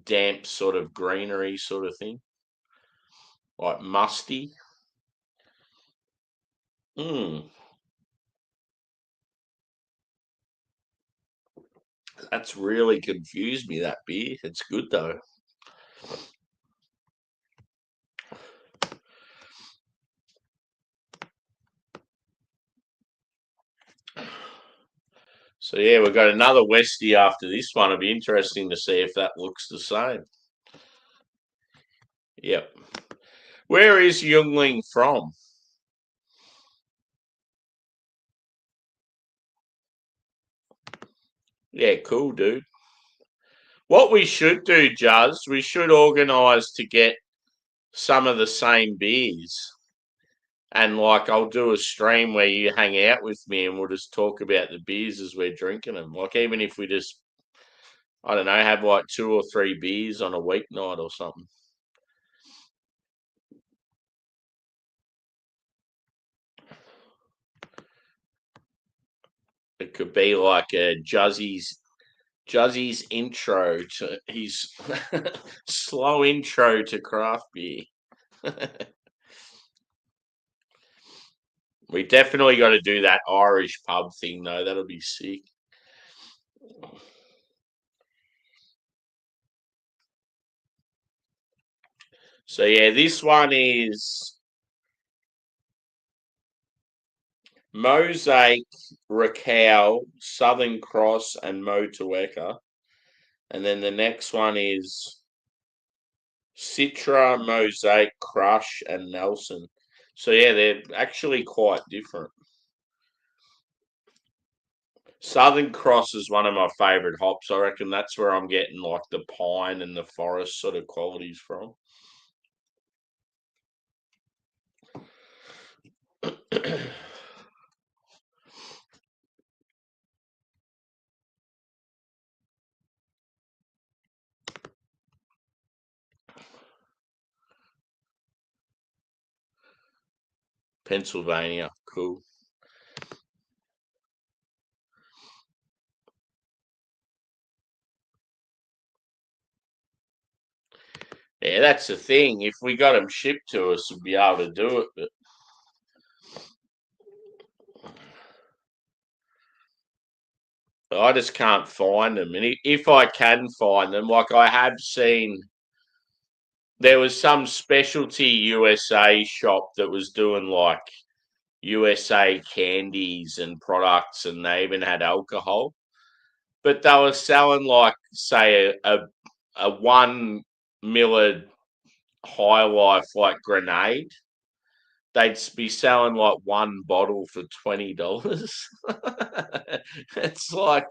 damp sort of greenery sort of thing. Like musty. Hmm. That's really confused me, that beer. It's good though. So yeah, we've got another Westie after this one. It'll be interesting to see if that looks the same. Yep. Where is Youngling from? Yeah, cool, dude. What we should do, Juz, we should organise to get some of the same beers. And like I'll do a stream where you hang out with me and we'll just talk about the beers as we're drinking them. Like even if we just, I don't know, have like 2 or 3 beers on a weeknight or something. It could be like a Juzzy's intro to his slow intro to craft beer. We definitely got to do that Irish pub thing though. That'll be sick. So yeah, this one is Mosaic, Raquel, Southern Cross, and Motueka. And then the next one is Citra, Mosaic, Crush, and Nelson. So yeah, they're actually quite different. Southern Cross is one of my favourite hops. I reckon that's where I'm getting like the pine and the forest sort of qualities from. Pennsylvania, cool. Yeah, that's the thing. If we got them shipped to us, we'd be able to do it. But I just can't find them. And if I can find them, like I have seen, there was some specialty USA shop that was doing like USA candies and products, and they even had alcohol. But they were selling like, say, a 1 miller High Life like grenade, they'd be selling like one bottle for $20. It's like,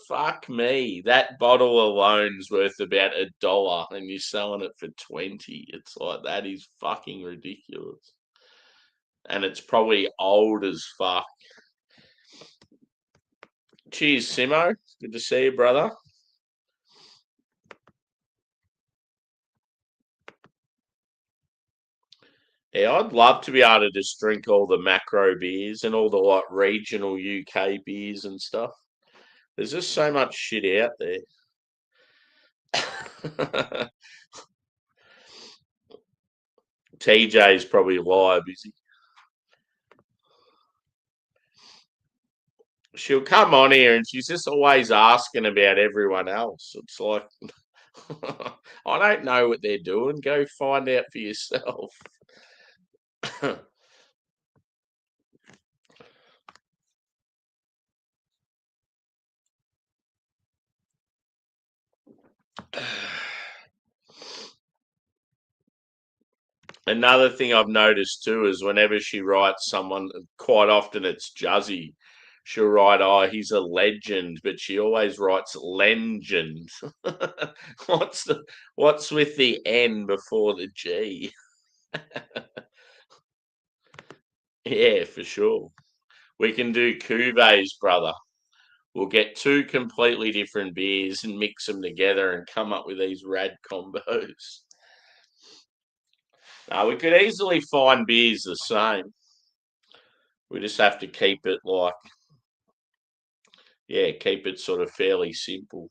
fuck me. That bottle alone's worth about $1 and you're selling it for 20. It's like, that is fucking ridiculous. And it's probably old as fuck. Cheers, Simo. Good to see you, brother. Yeah, I'd love to be able to just drink all the macro beers and all the like regional UK beers and stuff. There's just so much shit out there. TJ's probably live, is he? She'll come on here and she's just always asking about everyone else. It's like, I don't know what they're doing. Go find out for yourself. Another thing I've noticed too is whenever she writes someone, quite often it's Juzzy. She'll write, "Oh, he's a legend," but she always writes legend. What's with the N before the G? Yeah, for sure. We can do cuvées, brother. We'll get two completely different beers and mix them together and come up with these rad combos. Now, we could easily find beers the same. We just have to keep it like, yeah, keep it sort of fairly simple.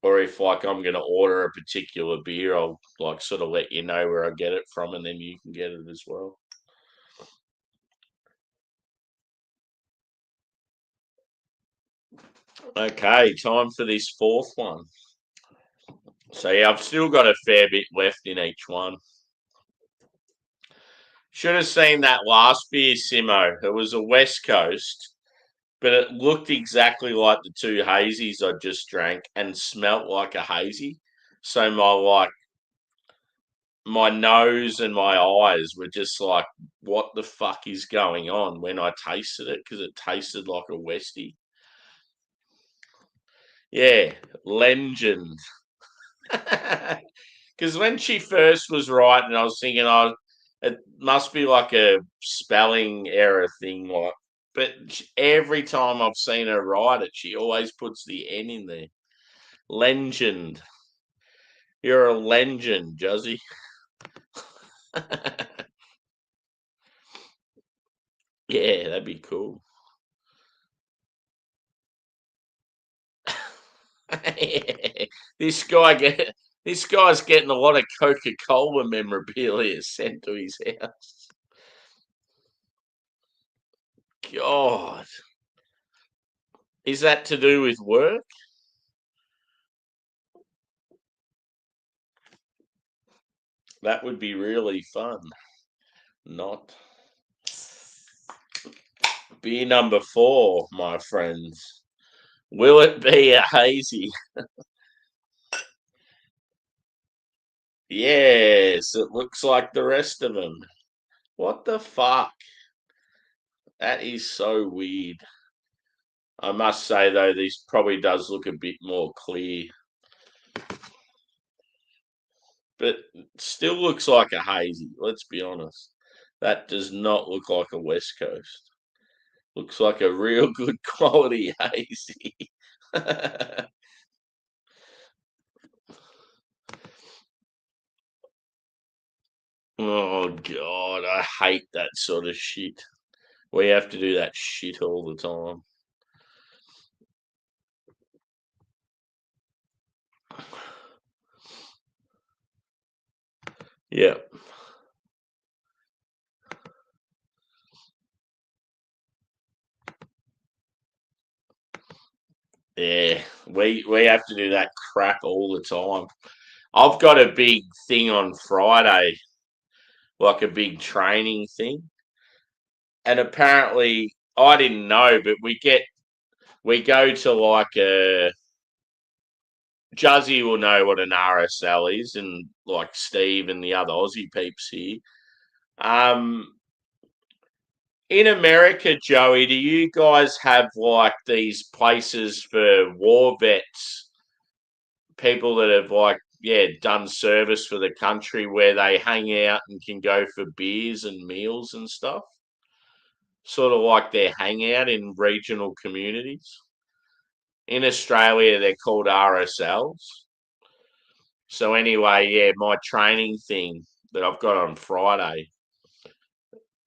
Or if like I'm going to order a particular beer, I'll like sort of let you know where I get it from, and then you can get it as well. Okay, time for this fourth one. So yeah, I've still got a fair bit left in each one. Should have seen that last beer, Simo. It was a West Coast, but it looked exactly like the two hazies I just drank and smelt like a hazy. So my nose and my eyes were just like, what the fuck is going on when I tasted it? Because it tasted like a Westie. Yeah, legend. Because when she first was writing, I was thinking, oh, it must be like a spelling error thing. Like, but every time I've seen her write it, she always puts the N in there. Legend. You're a legend, Juzzy. Yeah, that'd be cool. This guy's getting a lot of Coca-Cola memorabilia sent to his house. God, is that to do with work? That would be really fun. Not. Beer number 4, my friends. Will it be a hazy? Yes, it looks like the rest of them. What the fuck? That is so weird. I must say, though, this probably does look a bit more clear. But still looks like a hazy, let's be honest. That does not look like a West Coast. Looks like a real good quality hazy. Oh God, I hate that sort of shit. We have to do that shit all the time. Yeah. Yeah. We have to do that crap all the time. I've got a big thing on Friday, like a big training thing. And apparently I didn't know, but we go to like a Juzzy will know what an RSL is, and like Steve and the other Aussie peeps here. In America, Joey, do you guys have like these places for war vets, people that have done service for the country, where they hang out and can go for beers and meals and stuff? Sort of like their hangout in regional communities. In Australia, they're called RSLs. So anyway, yeah, my training thing that I've got on Friday,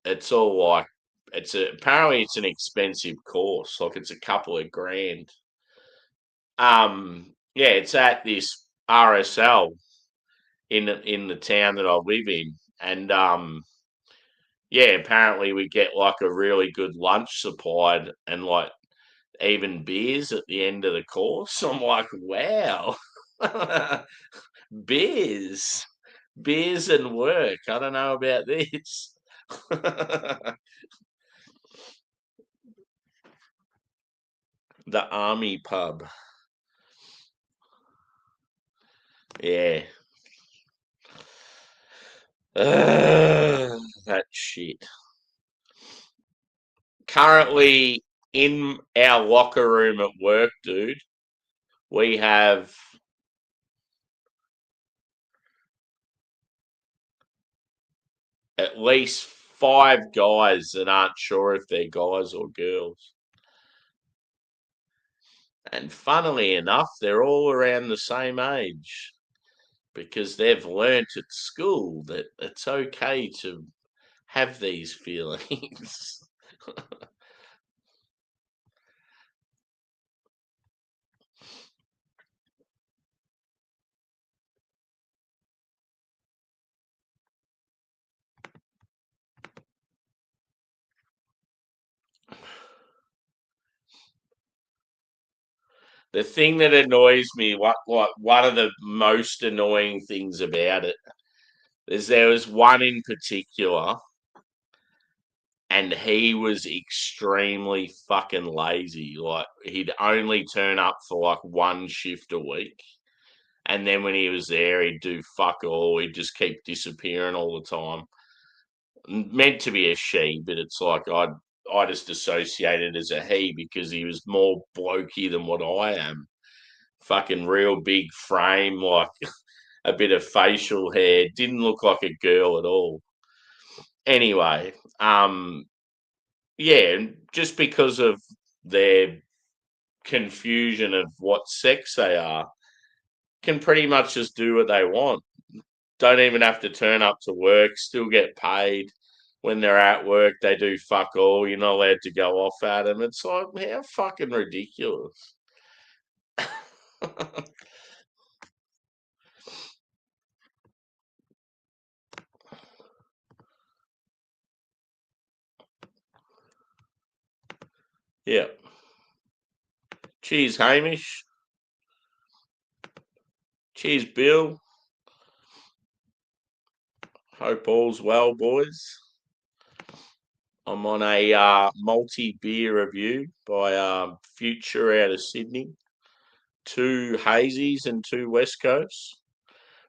it's all like apparently it's an expensive course, like it's a couple of grand. Yeah, it's at this RSL in the town that I live in, and yeah, apparently we get like a really good lunch supplied and like even beers at the end of the course. I'm like, wow, beers, beers and work. I don't know about this. The army pub. Yeah. That shit. Currently in our locker room at work, dude, we have at least 5 guys that aren't sure if they're guys or girls. And funnily enough, they're all around the same age because they've learnt at school that it's okay to have these feelings. The thing that annoys me, what like one of the most annoying things about it, is there was one in particular, and he was extremely fucking lazy. Like he'd only turn up for like one shift a week, and then when he was there, he'd do fuck all. He'd just keep disappearing all the time. Meant to be a she, but it's like I just associated as a he because he was more blokey than what I am. Fucking real big frame, like a bit of facial hair. Didn't look like a girl at all. Anyway, yeah, just because of their confusion of what sex they are, can pretty much just do what they want. Don't even have to turn up to work, still get paid. When they're at work, they do fuck all. You're not allowed to go off at them. It's like, how fucking ridiculous. Yeah. Cheers, Hamish. Cheers, Bill. Hope all's well, boys. I'm on a multi-beer review by Future out of Sydney. 2 hazies and 2 West Coasts.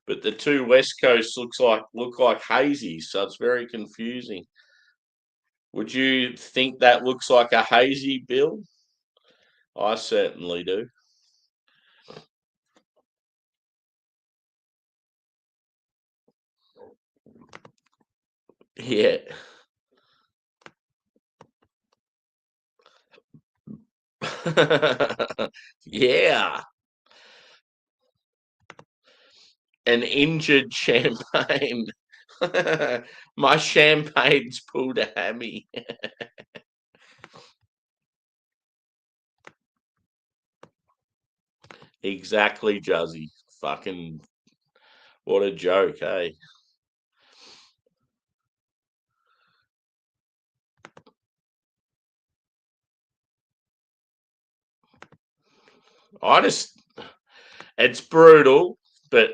But the 2 West Coasts look like hazies, so it's very confusing. Would you think that looks like a hazy, Bill? I certainly do. Yeah. Yeah. An injured champagne. My champagne's pulled a hammy. Exactly, Juzzy. Fucking what a joke, eh? I just It's brutal, but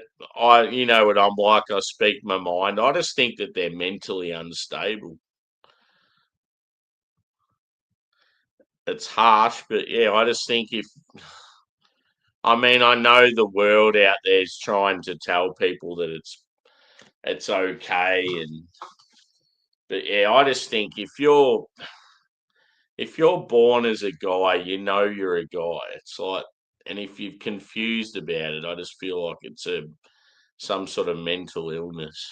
you know what I'm like. I speak my mind. I just think that they're mentally unstable. It's harsh, but yeah, I just think I mean, I know the world out there is trying to tell people that it's okay, but yeah, I just think if you're born as a guy, you know you're a guy. It's like, and if you're confused about it, I just feel like it's some sort of mental illness.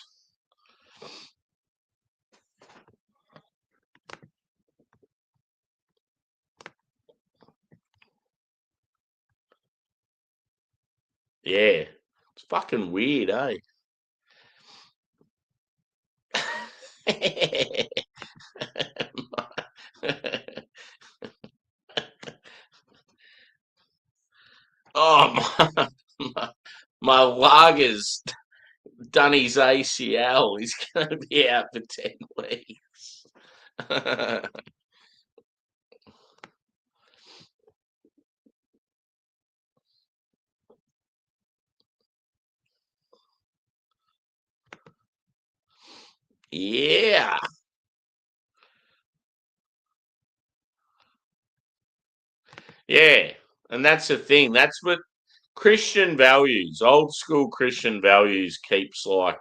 Yeah, it's fucking weird, eh? Oh my lager's done his ACL. He's going to be out for 10 weeks. Yeah, yeah, and that's the thing. That's what Christian values, old school Christian values, keeps like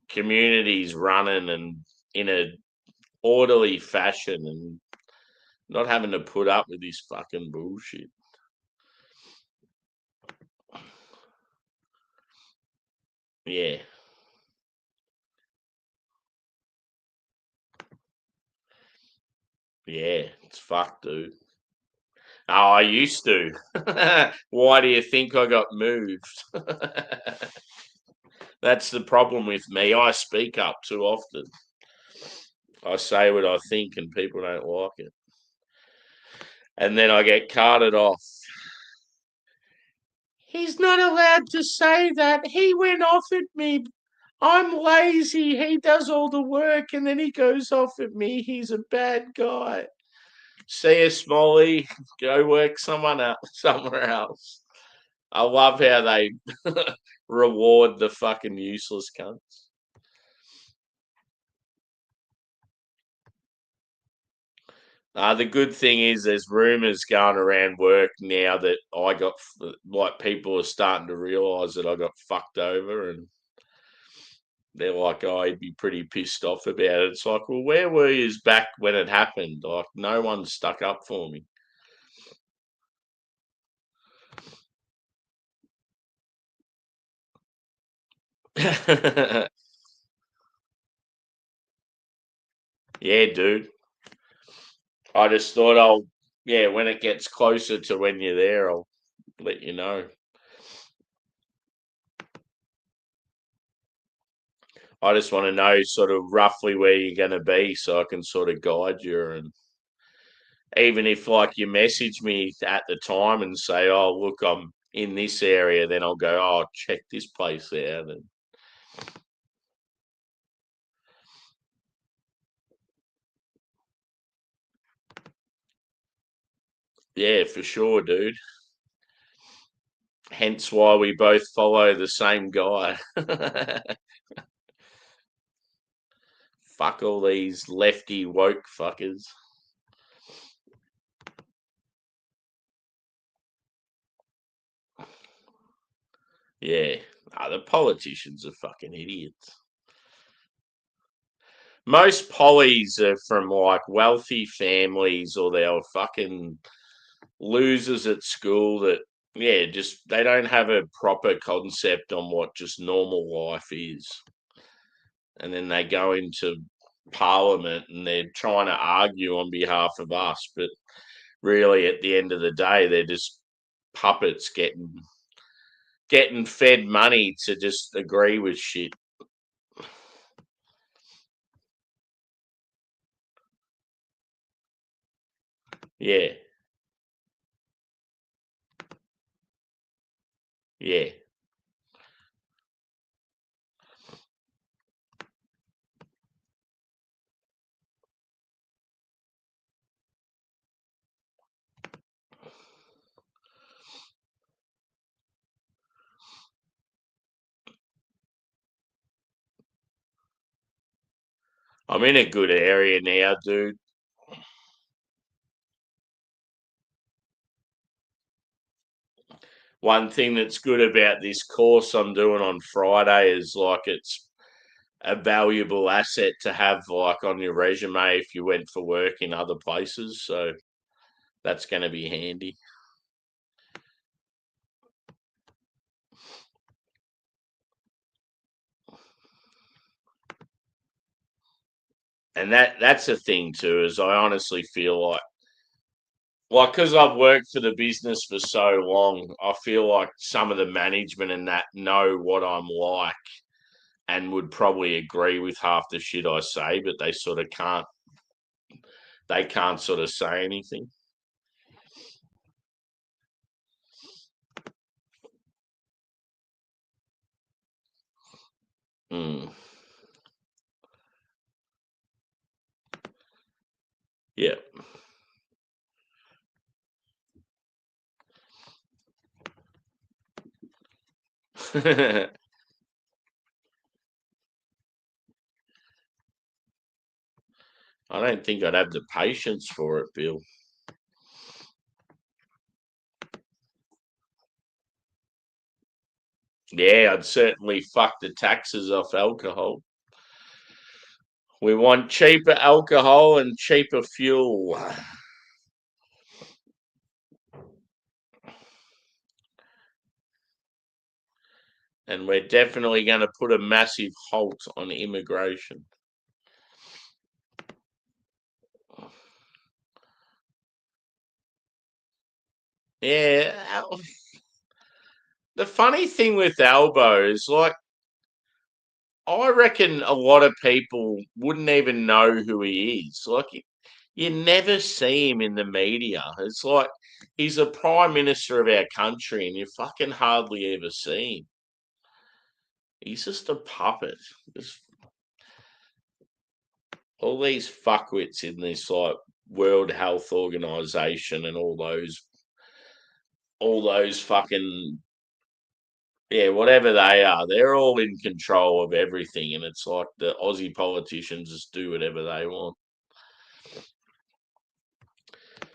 communities running and in a orderly fashion, and not having to put up with this fucking bullshit. Yeah, yeah, it's fucked, dude. Oh, I used to. Why do you think I got moved? That's the problem with me. I speak up too often. I say what I think, and people don't like it. And then I get carted off. He's not allowed to say that. He went off at me. I'm lazy. He does all the work, and then he goes off at me. He's a bad guy. See you, Smalley. Go work somewhere else. I love how they reward the fucking useless cunts. The good thing is there's rumours going around work now that I got, like, people are starting to realise that I got fucked over, and they're like, oh, he'd be pretty pissed off about it. It's like, well, where were you back when it happened? Like, no one stuck up for me. Yeah, dude. I just thought yeah, when it gets closer to when you're there, I'll let you know. I just want to know sort of roughly where you're going to be so I can sort of guide you. And even if, like, you message me at the time and say, oh, look, I'm in this area, then I'll go, oh, check this place out. And yeah, for sure, dude. Hence why we both follow the same guy. Fuck all these lefty woke fuckers. Yeah. The politicians are fucking idiots. Most pollies are from like wealthy families, or they're fucking losers at school that, yeah, just they don't have a proper concept on what just normal life is. And then they go into parliament and they're trying to argue on behalf of us, but really at the end of the day they're just puppets getting fed money to just agree with shit. Yeah, yeah. I'm in a good area now, dude. one thing that's good about this course I'm doing on Friday is like it's a valuable asset to have like on your resume if you went for work in other places. So that's going to be handy. And that's the thing too, is I honestly feel like because I've worked for the business for so long, I feel like some of the management and that know what I'm like and would probably agree with half the shit I say, but they sort of can't. They can't sort of say anything. Mm. Yeah. I don't think I'd have the patience for it, Bill. Yeah, I'd certainly fuck the taxes off alcohol. We want cheaper alcohol and cheaper fuel. And we're definitely going to put a massive halt on immigration. Yeah. The funny thing with Albo is like, I reckon a lot of people wouldn't even know who he is. Like, you never see him in the media. It's like he's the prime minister of our country, and you fucking hardly ever see him. He's just a puppet. Just all these fuckwits in this like World Health Organization and all those fucking yeah, whatever they are, they're all in control of everything, and it's like the Aussie politicians just do whatever they want.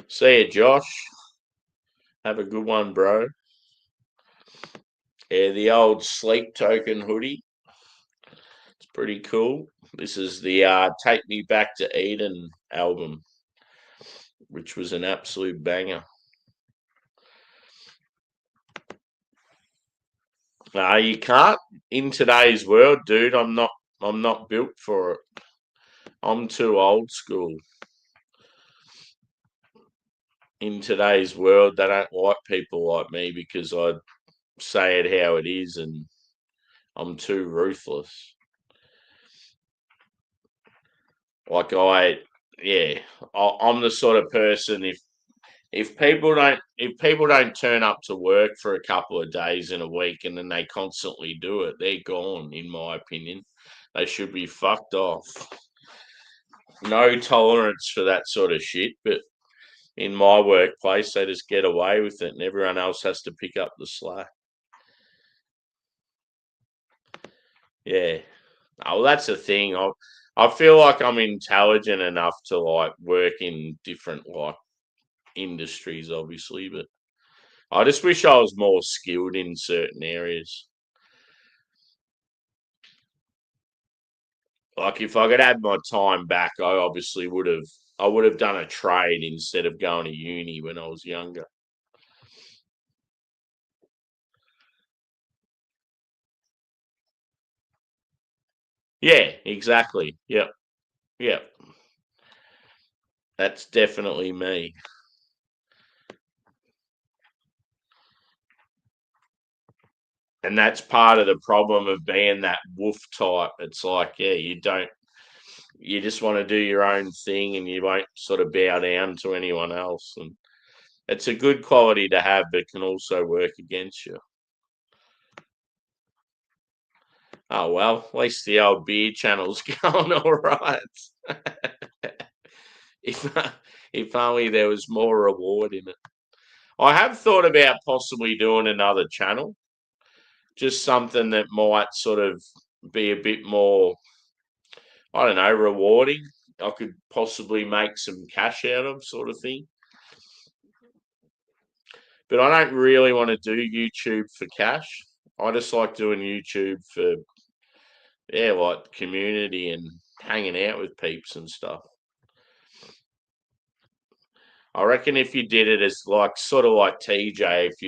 See ya, Josh. Have a good one, bro. Yeah, the old sleep token hoodie. It's pretty cool. This is the Take Me Back to Eden album, which was an absolute banger. No, you can't in today's world, dude. I'm not built for it. I'm too old school. In today's world, they don't like people like me because I say it how it is and I'm too ruthless. Like yeah, I'm the sort of person if people don't turn up to work for a couple of days in a week and then they constantly do it, they're gone. In my opinion, they should be fucked off. No tolerance for that sort of shit. But in my workplace, they just get away with it, and everyone else has to pick up the slack. Yeah. Oh, well, that's the thing. I feel like I'm intelligent enough to like work in different like industries, obviously, but I just wish I was more skilled in certain areas. Like if I could add my time back, I would have done a trade instead of going to uni when I was younger. Yeah, exactly. Yep. Yep. That's definitely me. And that's part of the problem of being that wolf type. It's like, yeah, you just want to do your own thing and you won't sort of bow down to anyone else. And it's a good quality to have, but can also work against you. Oh well, at least the old beer channel's going all right. if if only there was more reward in it. I have thought about possibly doing another channel, just something that might sort of be a bit more, I don't know, rewarding. I could possibly make some cash out of, sort of thing. But I don't really want to do YouTube for cash. I just like doing YouTube for, yeah, like community and hanging out with peeps and stuff. I reckon if you did it as like sort of like TJ, if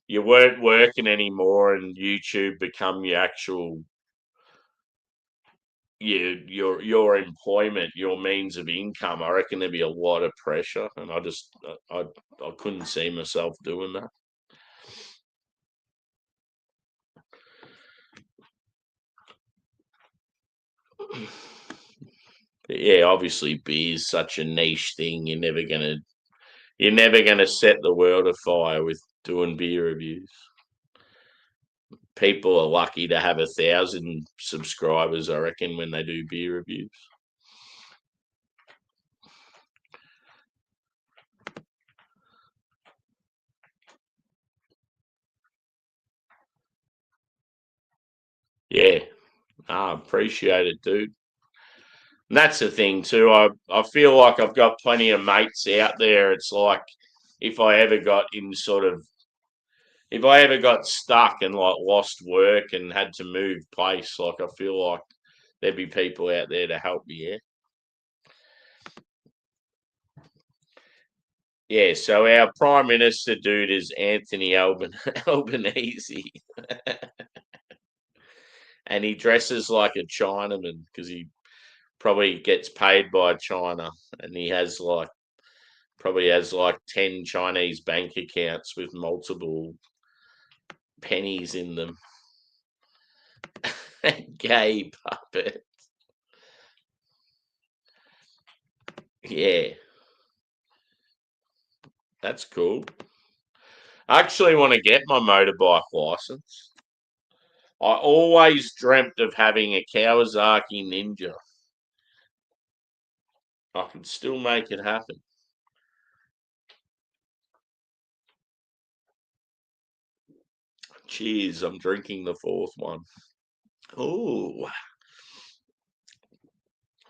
you weren't working anymore and YouTube become your actual your employment, your means of income, I reckon there'd be a lot of pressure, and I couldn't see myself doing that. But yeah, obviously beer's such a niche thing. You're never gonna set the world afire with doing beer reviews. People are lucky to have 1,000 subscribers, I reckon, when they do beer reviews. Yeah, I appreciate it, dude. And that's the thing too. I feel like I've got plenty of mates out there. It's like if I ever got in sort of if I ever got stuck and like lost work and had to move place, like I feel like there'd be people out there to help me out. Yeah, so our Prime Minister dude is Anthony Albanese. And he dresses like a Chinaman because he probably gets paid by China, and he has like probably has like 10 Chinese bank accounts with multiple pennies in them. Gay puppet. Yeah, that's cool. I actually want to get my motorbike license. I always dreamt of having a Kawasaki Ninja. I can still make it happen. Cheers, I'm drinking the fourth one. Oh,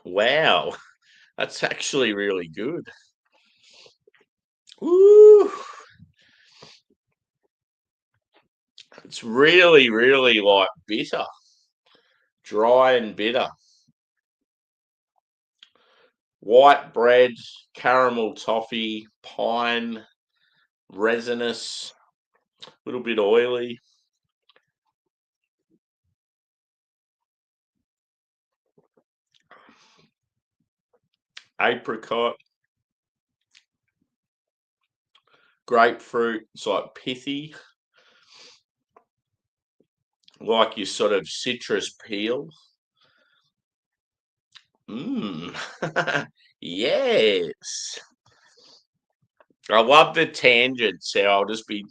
wow. That's actually really good. Ooh. It's really, really like bitter, dry and bitter. White bread, caramel toffee, pine, resinous, a little bit oily. Apricot, grapefruit. It's like pithy, like your sort of citrus peel. Mmm. Yes. I love the tangents. How I'll just be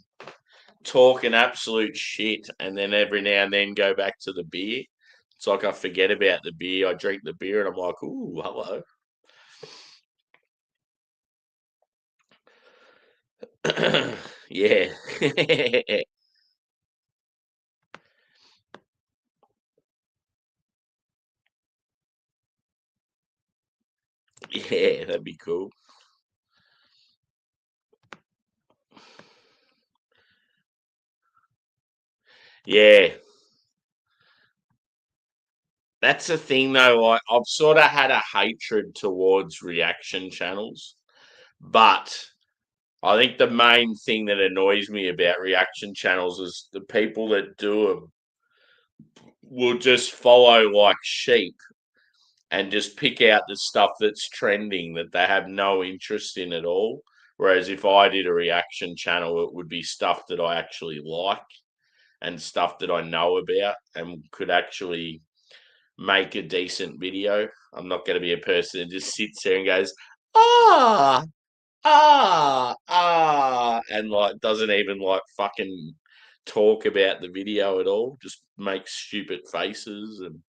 talking absolute shit and then every now and then go back to the beer. It's like I forget about the beer. I drink the beer and I'm like, ooh, hello. Yeah. Yeah, that'd be cool. Yeah. That's the thing though, like I've sort of had a hatred towards reaction channels, but I think the main thing that annoys me about reaction channels is the people that do them will just follow like sheep and just pick out the stuff that's trending that they have no interest in at all. Whereas if I did a reaction channel, it would be stuff that I actually like and stuff that I know about and could actually make a decent video. I'm not going to be a person that just sits there and goes, ah, and like doesn't even like fucking talk about the video at all, just makes stupid faces and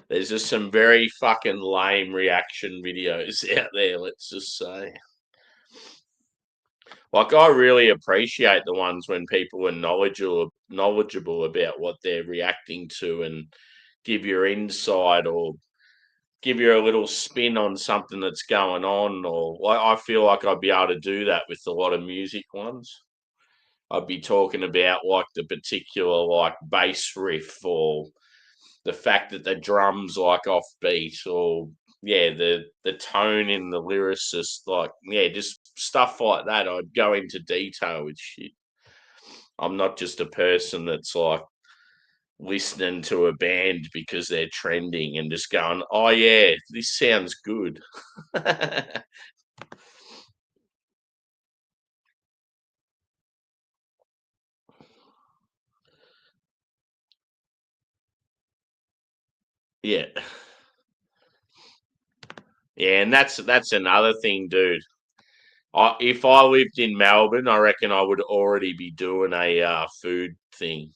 there's just some very fucking lame reaction videos out there, let's just say. Like I really appreciate the ones when people are knowledgeable about what they're reacting to and give your insight or give you a little spin on something that's going on, or I feel like I'd be able to do that with a lot of music ones. I'd be talking about like the particular like bass riff, or the fact that the drums like offbeat, or yeah, the tone in the lyricist, like yeah, just stuff like that. I'd go into detail with shit. I'm not just a person that's like listening to a band because they're trending and just going, oh yeah, this sounds good. Yeah. Yeah, and that's another thing, dude. If I lived in Melbourne, I reckon I would already be doing a food thing,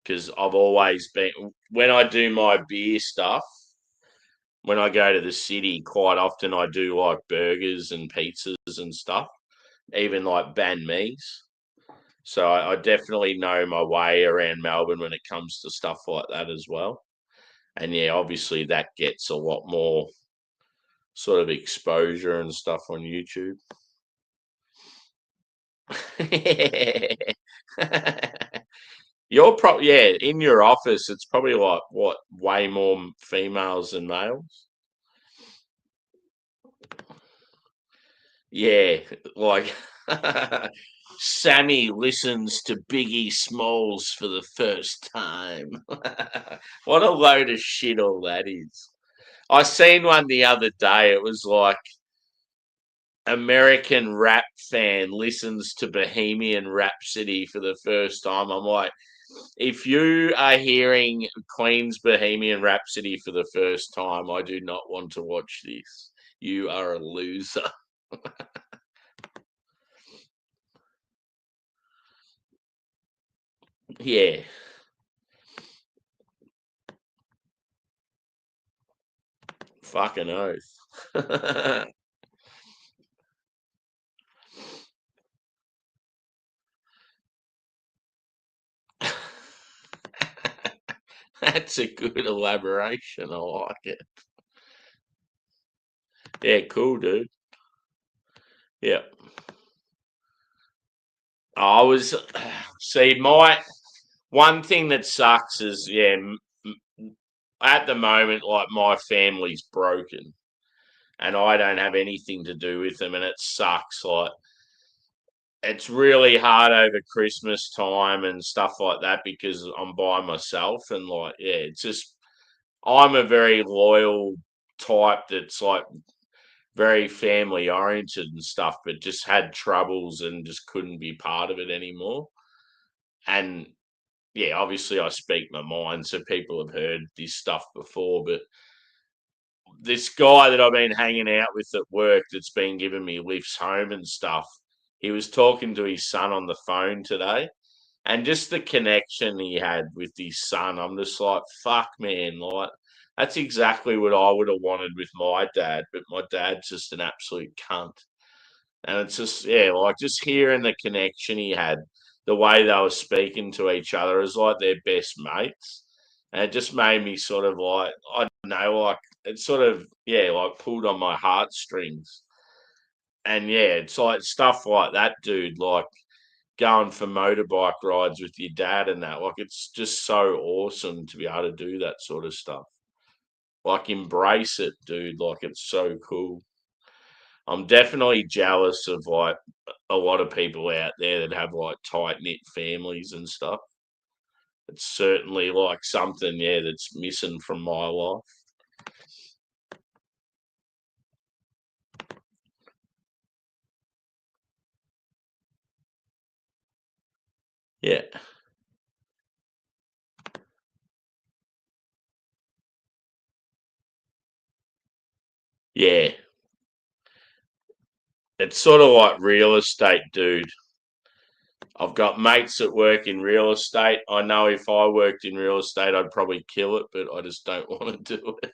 because I've always been, when I do my beer stuff, when I go to the city, quite often I do like burgers and pizzas and stuff, even like banh mi's. So I definitely know my way around Melbourne when it comes to stuff like that as well. And yeah, obviously that gets a lot more sort of exposure and stuff on YouTube. You're probably, yeah, in your office, it's probably like what, way more females than males. Yeah, like Sammy listens to Biggie Smalls for the first time. What a load of shit all that is. I seen one the other day. It was like American rap fan listens to Bohemian Rhapsody for the first time. I'm like, if you are hearing Queen's Bohemian Rhapsody for the first time, I do not want to watch this. You are a loser. Yeah, fucking oath. That's a good elaboration. I like it. Yeah, cool, dude. Yeah. I was see my one thing that sucks is yeah, at the moment like my family's broken and I don't have anything to do with them, and it sucks. Like it's really hard over Christmas time and stuff like that because I'm by myself, and like yeah, it's just I'm a very loyal type that's like very family oriented and stuff, but just had troubles and just couldn't be part of it anymore. And yeah, obviously I speak my mind, so people have heard this stuff before, but this guy that I've been hanging out with at work that's been giving me lifts home and stuff, he was talking to his son on the phone today, and just the connection he had with his son, I'm just like, fuck, man, like that's exactly what I would have wanted with my dad, but my dad's just an absolute cunt. And it's just, yeah, like just hearing the connection he had, the way they were speaking to each other as like their best mates. And it just made me sort of like, I don't know, like it sort of, yeah, like pulled on my heartstrings. And yeah, it's like stuff like that, dude, like going for motorbike rides with your dad and that. Like it's just so awesome to be able to do that sort of stuff. Like embrace it, dude. Like it's so cool. I'm definitely jealous of like a lot of people out there that have like tight knit families and stuff. It's certainly like something, yeah, that's missing from my life. Yeah. Yeah. It's sort of like real estate, dude. I've got mates that work in real estate. I know if I worked in real estate, I'd probably kill it, but I just don't want to do it.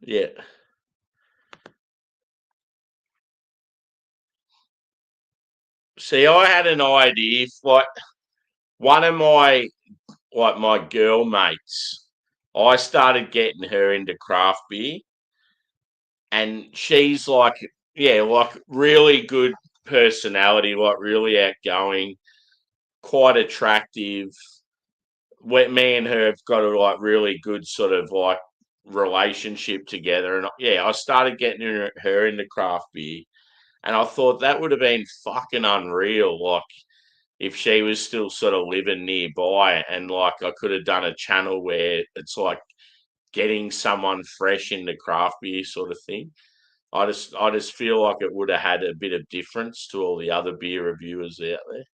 Yeah. See, I had an idea. Like one of my girl mates, I started getting her into craft beer, and she's like, yeah, like really good personality, like really outgoing, quite attractive. Me and her have got a like really good sort of like relationship together, and yeah, I started getting her into craft beer, and I thought that would have been fucking unreal. Like if she was still sort of living nearby, and like I could have done a channel where it's like getting someone fresh into craft beer sort of thing. I just feel like it would have had a bit of difference to all the other beer reviewers out there.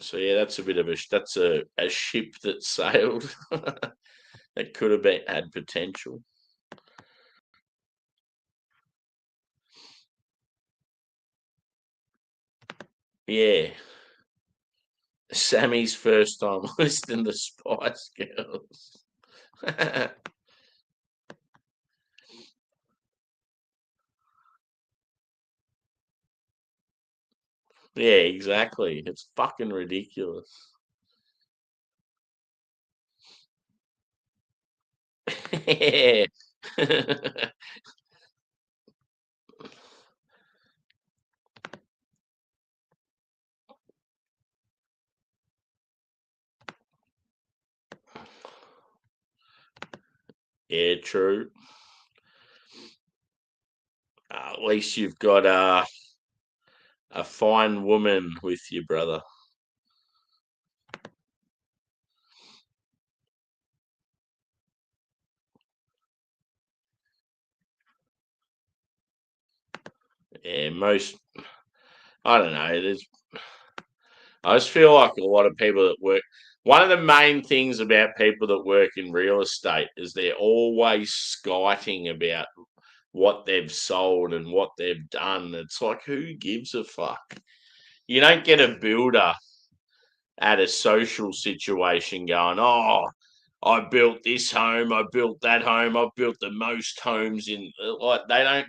So yeah, that's a bit of a ship that sailed. That could have had potential. Yeah. Sammy's first time listening to Spice Girls. Yeah, exactly. It's fucking ridiculous. Yeah. Yeah, true. At least you've got a fine woman with you, brother. Yeah, I don't know. I just feel like a lot of people that work. One of the main things about people that work in real estate is they're always skiting about what they've sold and what they've done. It's like, who gives a fuck? You don't get a builder at a social situation going, oh, I built this home, I built that home, I've built the most homes in. Like, they don't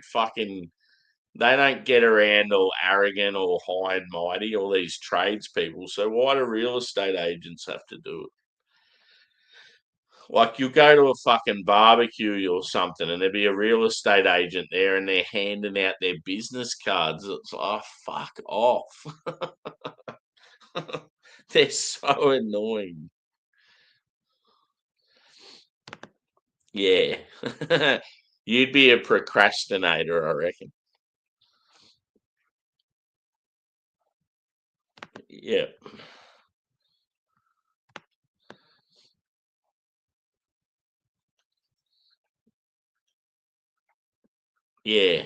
get around all arrogant or high and mighty, all these tradespeople. So why do real estate agents have to do it? Like you go to a fucking barbecue or something and there'd be a real estate agent there and they're handing out their business cards. It's like, oh, fuck off. They're so annoying. Yeah. You'd be a procrastinator, I reckon. Yeah. Yeah.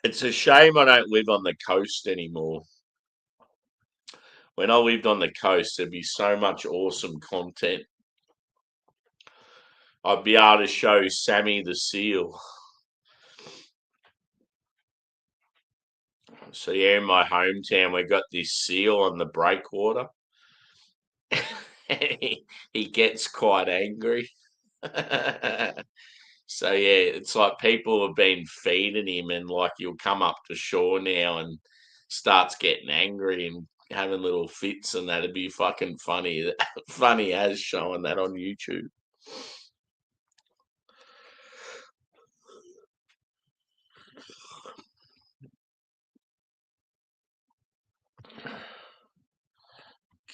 It's a shame I don't live on the coast anymore. When I lived on the coast, there'd be so much awesome content. I'd be able to show Sammy the seal. So yeah, in my hometown, we got this seal on the breakwater. he gets quite angry. So yeah, it's like people have been feeding him, and like he'll come up to shore now and starts getting angry and having little fits, and that'd be fucking funny. Funny as showing that on YouTube.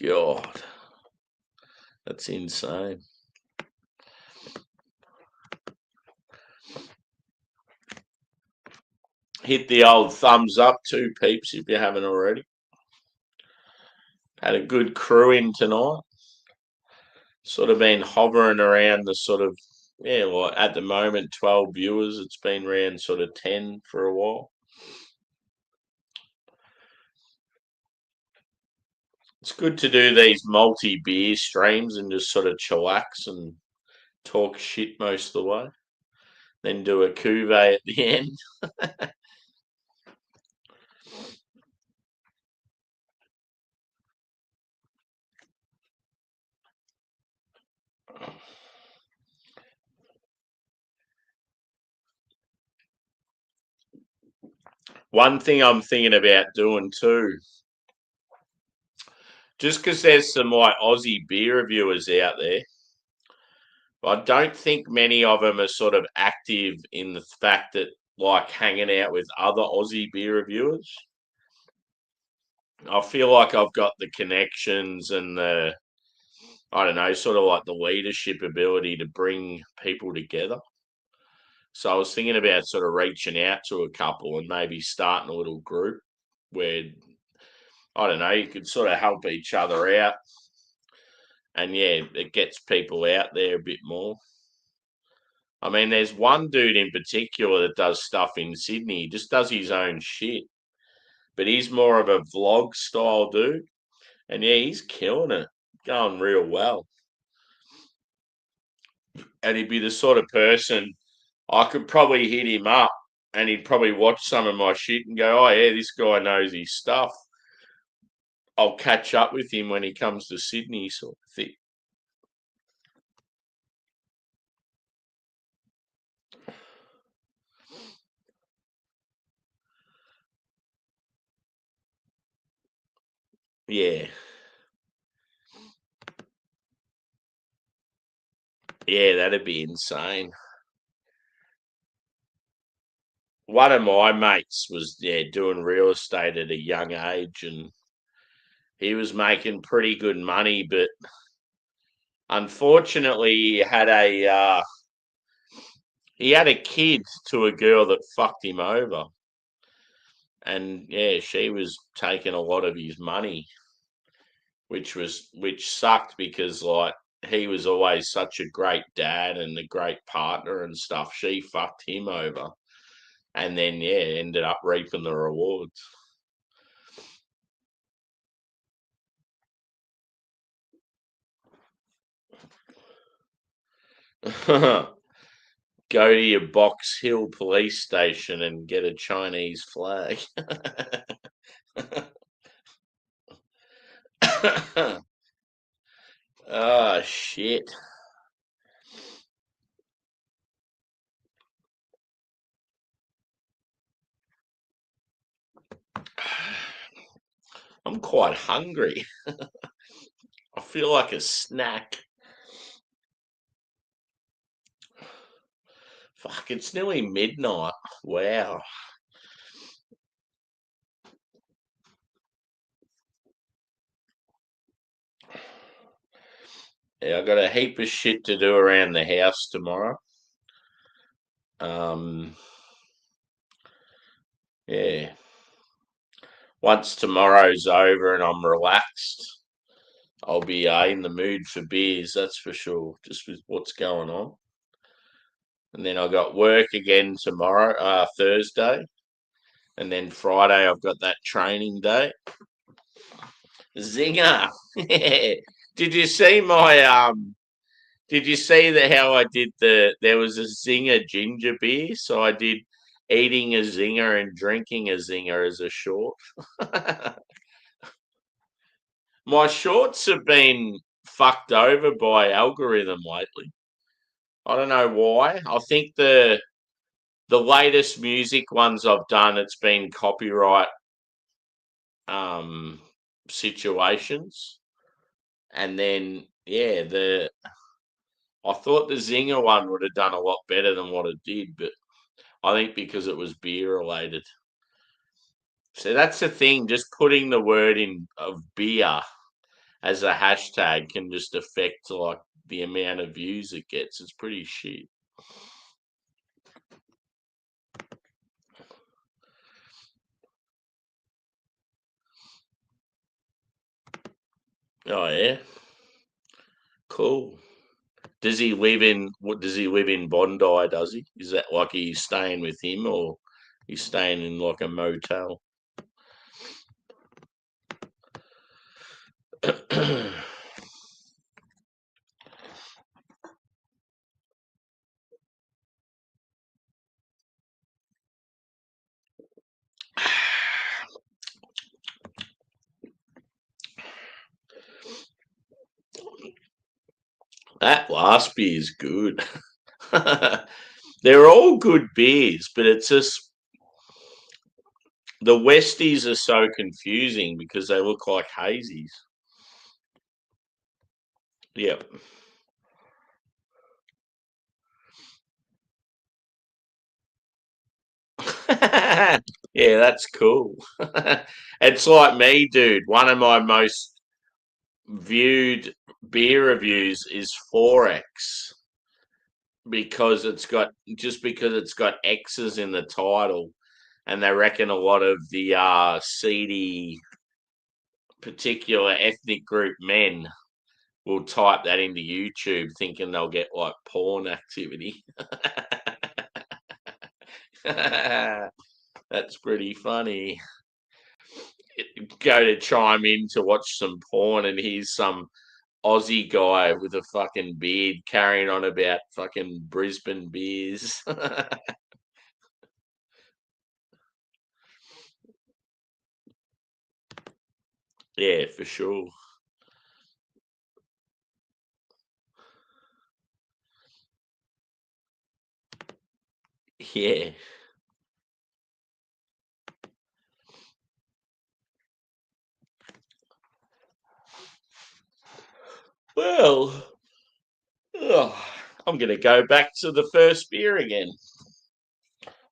God, that's insane. Hit the old thumbs up too, peeps, if you haven't already. Had a good crew in tonight. Sort of been hovering around the sort of, yeah, well, at the moment, 12 viewers. It's been around sort of 10 for a while. It's good to do these multi beer streams and just sort of chillax and talk shit most of the way. then do a cuvee at the end. One thing I'm thinking about doing too, just because there's some like Aussie beer reviewers out there, I don't think many of them are sort of active in the fact that like hanging out with other Aussie beer reviewers. I feel like I've got the connections and the, I don't know, sort of like the leadership ability to bring people together. So I was thinking about sort of reaching out to a couple and maybe starting a little group where, I don't know, you could sort of help each other out. And yeah, it gets people out there a bit more. I mean, there's one dude in particular that does stuff in Sydney. He just does his own shit, but he's more of a vlog style dude. And yeah, he's killing it, going real well. And he'd be the sort of person I could probably hit him up and he'd probably watch some of my shit and go, oh, yeah, this guy knows his stuff. I'll catch up with him when he comes to Sydney, sort of thing. Yeah. Yeah, that'd be insane. One of my mates was doing real estate at a young age and he was making pretty good money, but unfortunately he had a kid to a girl that fucked him over. And yeah, she was taking a lot of his money, which sucked because like he was always such a great dad and a great partner and stuff. She fucked him over. And then yeah, ended up reaping the rewards. Go to your Box Hill police station and get a Chinese flag. Oh shit. I'm quite hungry. I feel like a snack. Fuck, it's nearly midnight. Wow. Yeah, I got a heap of shit to do around the house tomorrow. Um, yeah. Once tomorrow's over and I'm relaxed, I'll be in the mood for beers, that's for sure, just with what's going on. And then I got work again tomorrow, Thursday, and then Friday I've got that training day. Zinger. Did you see my did you see that how I did there was a Zinger ginger beer, so I did eating a zinger and drinking a zinger as a short. My shorts have been fucked over by algorithm lately. I don't know why. I think the latest music ones I've done, it's been copyright um situations. And then yeah, the I thought the Zinger one would have done a lot better than what it did, but I think because it was beer related. So that's the thing, just putting the word in of beer as a hashtag can just affect like the amount of views it gets. It's pretty shit. Oh yeah. Cool. Does he live in what does he live in Bondi, does he? Is that like he's staying with him or he's staying in like a motel? That last beer is good. They're all good beers, but it's just the Westies are so confusing because they look like hazies. Yep. Yeah, that's cool. It's like me, dude. One of my most viewed beer reviews is Forex because it's got X's in the title, and they reckon a lot of the seedy particular ethnic group men will type that into YouTube thinking they'll get like porn activity. That's pretty funny. Go to chime in to watch some porn and here's some Aussie guy with a fucking beard carrying on about fucking Brisbane beers. Yeah, for sure. Yeah. Well, ugh, I'm going to go back to the first beer again.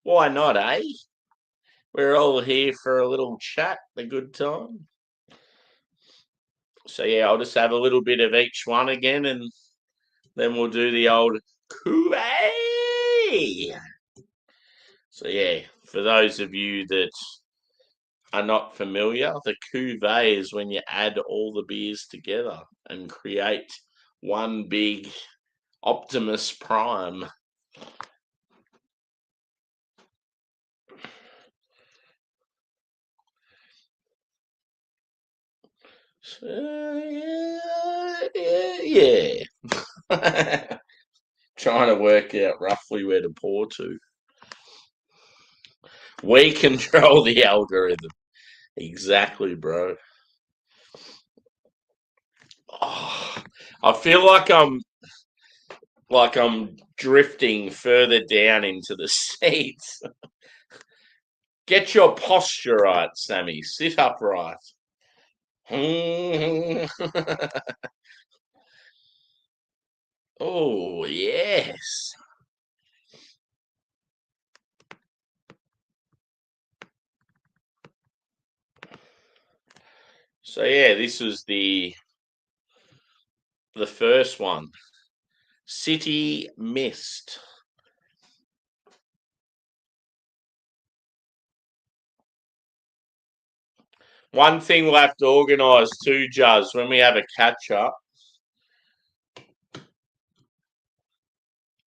Why not, eh? We're all here for a little chat, a good time. So, yeah, I'll just have a little bit of each one again and then we'll do the old cuvee. So, yeah, for those of you that are not familiar, the cuvee is when you add all the beers together and create one big Optimus Prime. So, yeah. Trying to work out roughly where to pour to. We control the algorithm. Exactly, bro. Oh, I feel like I'm drifting further down into the seats. Get your posture right, Sammy. Sit upright. Oh, yes. So yeah, this was the first one. City Mist. One thing we'll have to organise too, Juz, when we have a catch up.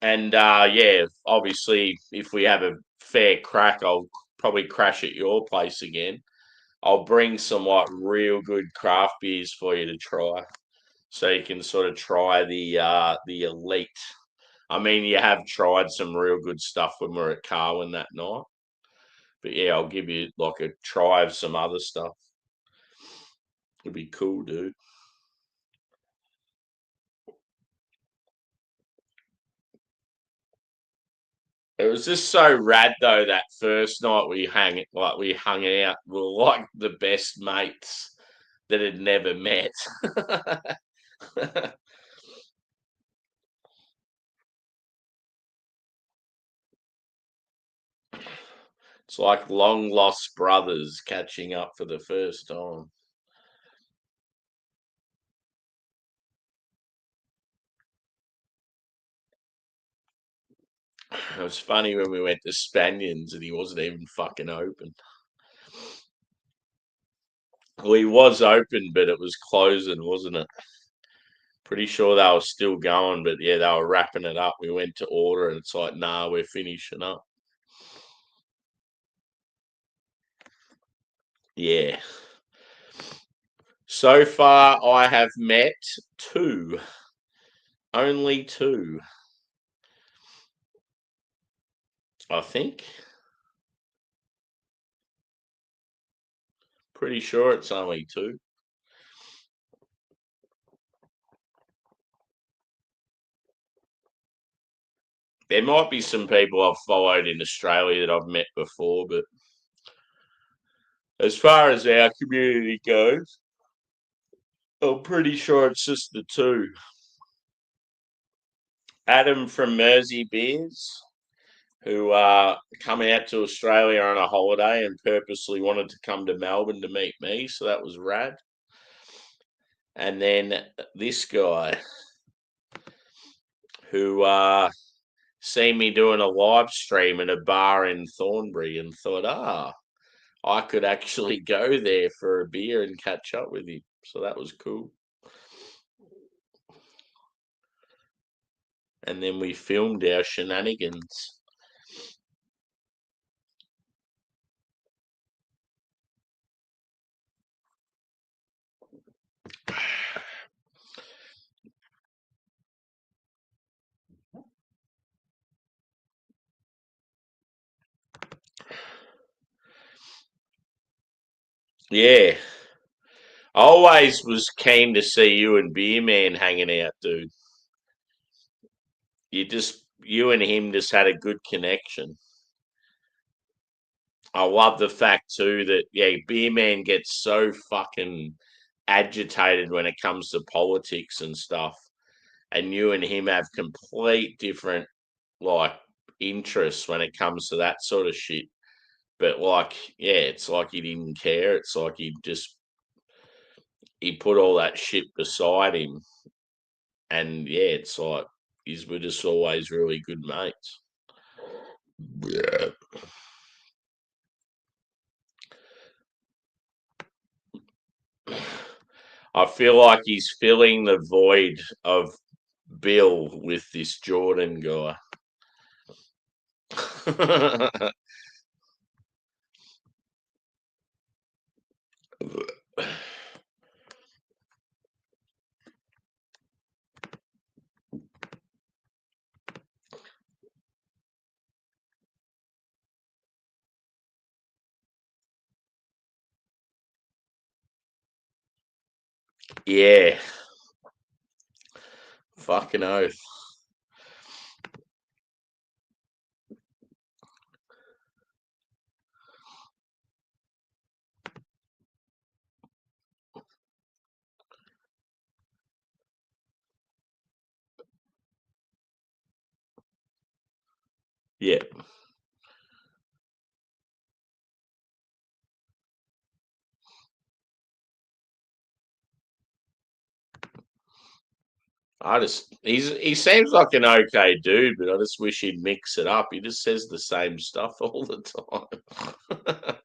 And yeah, obviously, if we have a fair crack, I'll probably crash at your place again. I'll bring some like real good craft beers for you to try, so you can sort of try the elite. I mean, you have tried some real good stuff when we were at Carwin that night, but yeah, I'll give you like a try of some other stuff. It'd be cool, dude. It was just so rad though that first night we hung out. We were like the best mates that had never met. It's like long lost brothers catching up for the first time. It was funny when we went to Spaniards and he wasn't even fucking open. Well, he was open, but it was closing, wasn't it? Pretty sure they were still going, but yeah, they were wrapping it up. We went to order and it's like, nah, we're finishing up. Yeah. So far, I have met two. Only two, I think. Pretty sure it's only 2. There might be some people I've followed in Australia that I've met before, but as far as our community goes, I'm pretty sure it's just the two. Adam from Mersey Beers, who come out to Australia on a holiday and purposely wanted to come to Melbourne to meet me, so that was rad. And then this guy who seen me doing a live stream in a bar in Thornbury and thought, I could actually go there for a beer and catch up with him. So that was cool. And then we filmed our shenanigans. Yeah. I always was keen to see you and Beer Man hanging out, dude. You and him just had a good connection. I love the fact too that Beer Man gets so fucking agitated when it comes to politics and stuff. And you and him have complete different like interests when it comes to that sort of shit. But it's like he didn't care. It's like he put all that shit beside him. And it's like we're just always really good mates. Yeah. I feel like he's filling the void of Bill with this Jordan guy. Yeah. Fucking oath. Yeah. He seems like an okay dude, but I just wish he'd mix it up. He just says the same stuff all the time.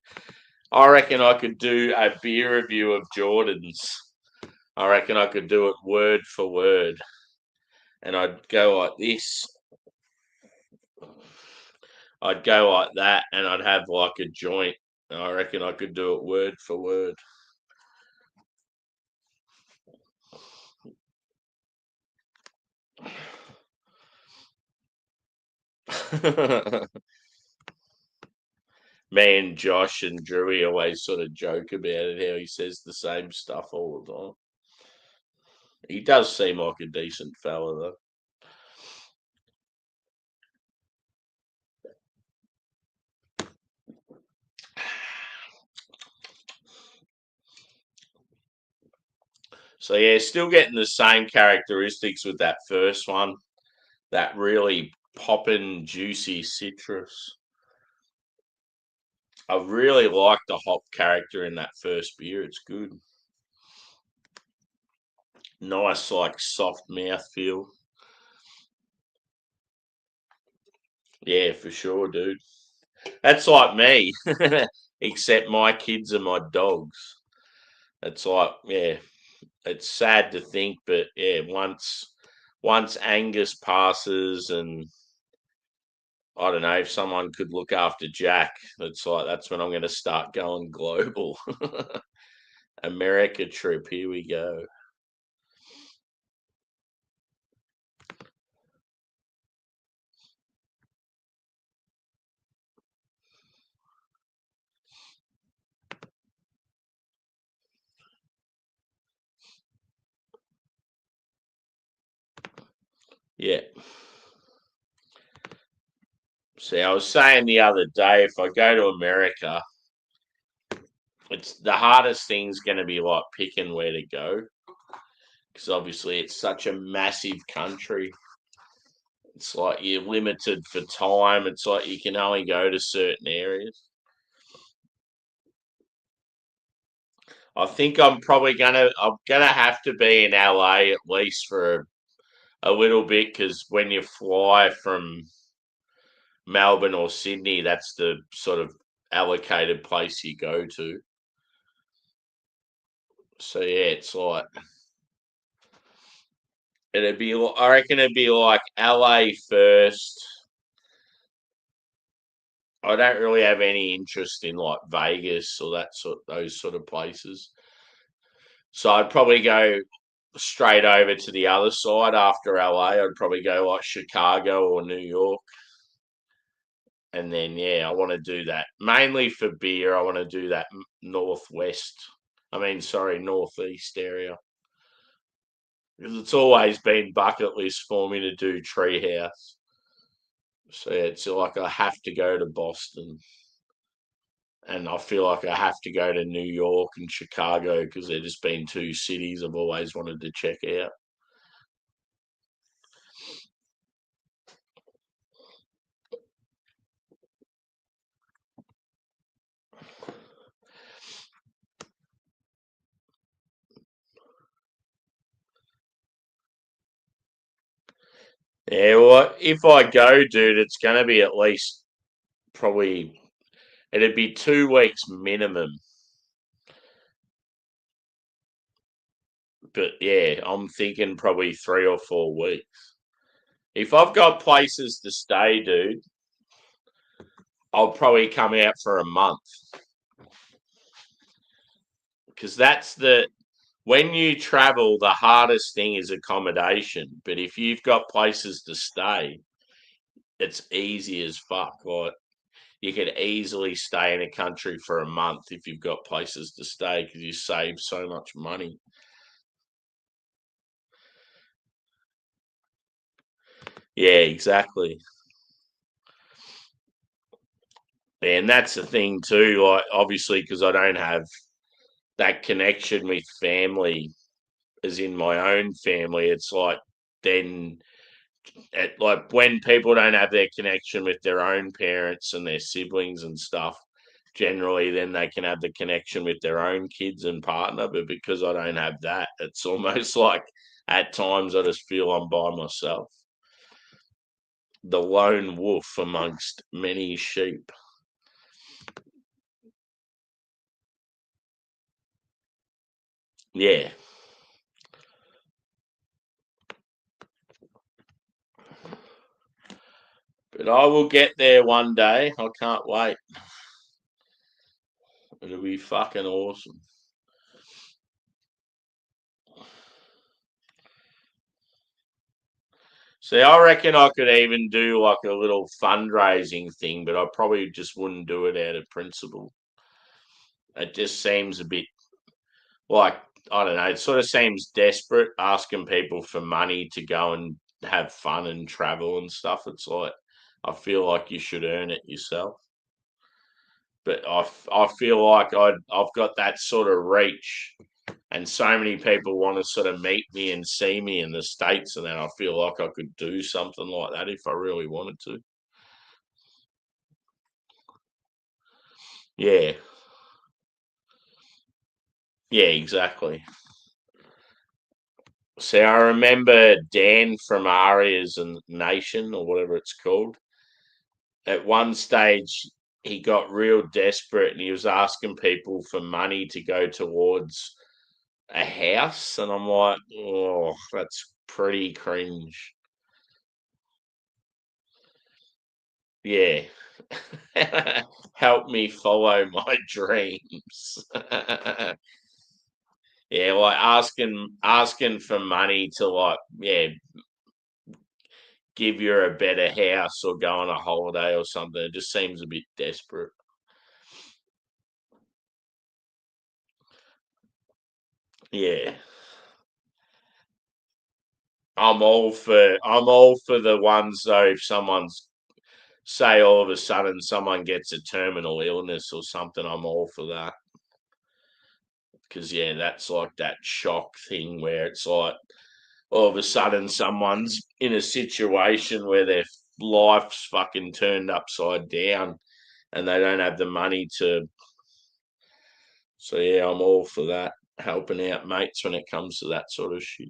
I reckon I could do a beer review of Jordan's. I reckon I could do it word for word. And I'd go like this. I'd go like that and I'd have like a joint. And I reckon I could do it word for word. Me and Josh and Drewy always sort of joke about it, how he says the same stuff all the time. He does seem like a decent fella, though. So, still getting the same characteristics with that first one. That really poppin', juicy citrus. I really like the hop character in that first beer. It's good. Nice, like soft mouth feel. Yeah, for sure, dude. That's like me, except my kids are my dogs. It's like, it's sad to think, but once Angus passes, and I don't know if someone could look after Jack, it's like that's when I'm going to start going global. America trip, here we go. Yeah. See, I was saying the other day, if I go to America, it's the hardest thing's going to be like picking where to go, because obviously it's such a massive country. It's like you're limited for time. It's like you can only go to certain areas. I think I'm gonna have to be in LA at least for a little bit, because when you fly from Melbourne or Sydney, that's the sort of allocated place you go to. So yeah, it's like I reckon it'd be like LA first. I don't really have any interest in like Vegas or those sort of places. So I'd probably go straight over to the other side after LA. I'd probably go like Chicago or New York. And then yeah, I want to do that mainly for beer. I want to do that northwest. Northeast area, because it's always been bucket list for me to do Treehouse. So yeah, it's like I have to go to Boston, and I feel like I have to go to New York and Chicago because they're just been two cities I've always wanted to check out. Yeah, well, if I go, dude, it's going to be at least probably it'd be 2 weeks minimum. But yeah, I'm thinking probably 3 or 4 weeks. If I've got places to stay, dude, I'll probably come out for a month, because when you travel, the hardest thing is accommodation. But if you've got places to stay, it's easy as fuck. Like you could easily stay in a country for a month if you've got places to stay, because you save so much money. Yeah, exactly. And that's the thing too. Like obviously, because I don't have that connection with family, as in my own family, it's like then like when people don't have their connection with their own parents and their siblings and stuff, generally then they can have the connection with their own kids and partner. But because I don't have that, it's almost like at times I just feel I'm by myself, the lone wolf amongst many sheep. Yeah. But I will get there one day. I can't wait. It'll be fucking awesome. See, I reckon I could even do like a little fundraising thing, but I probably just wouldn't do it out of principle. It just seems a bit like, I don't know, it sort of seems desperate asking people for money to go and have fun and travel and stuff. It's like, I feel like you should earn it yourself. But I feel like I've got that sort of reach, and so many people want to sort of meet me and see me in the States, and then I feel like I could do something like that if I really wanted to. Yeah, yeah, exactly. See, I remember Dan from Arias and Nation, or whatever it's called. At one stage, he got real desperate and he was asking people for money to go towards a house. And I'm like, oh, that's pretty cringe. Yeah. Help me follow my dreams. Yeah, like asking for money to like, yeah, give you a better house or go on a holiday or something. It just seems a bit desperate. Yeah. I'm all for the ones though, if someone's say all of a sudden someone gets a terminal illness or something, I'm all for that. Because, yeah, that's like that shock thing where it's like all of a sudden someone's in a situation where their life's fucking turned upside down and they don't have the money to. So, yeah, I'm all for that, helping out mates when it comes to that sort of shit.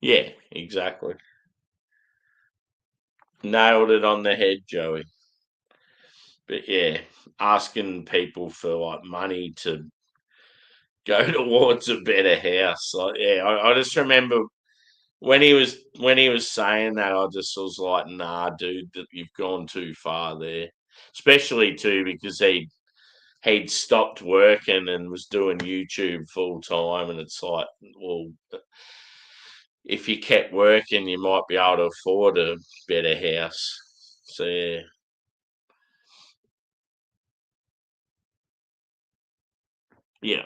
Yeah, exactly. Nailed it on the head, Joey. But yeah, asking people for like money to go towards a better house. Like, yeah, I just remember when he was saying that, I just was like, nah, dude, that you've gone too far there. Especially too because he'd stopped working and was doing YouTube full time, and it's like, well, if you kept working, you might be able to afford a better house. So yeah. Yeah.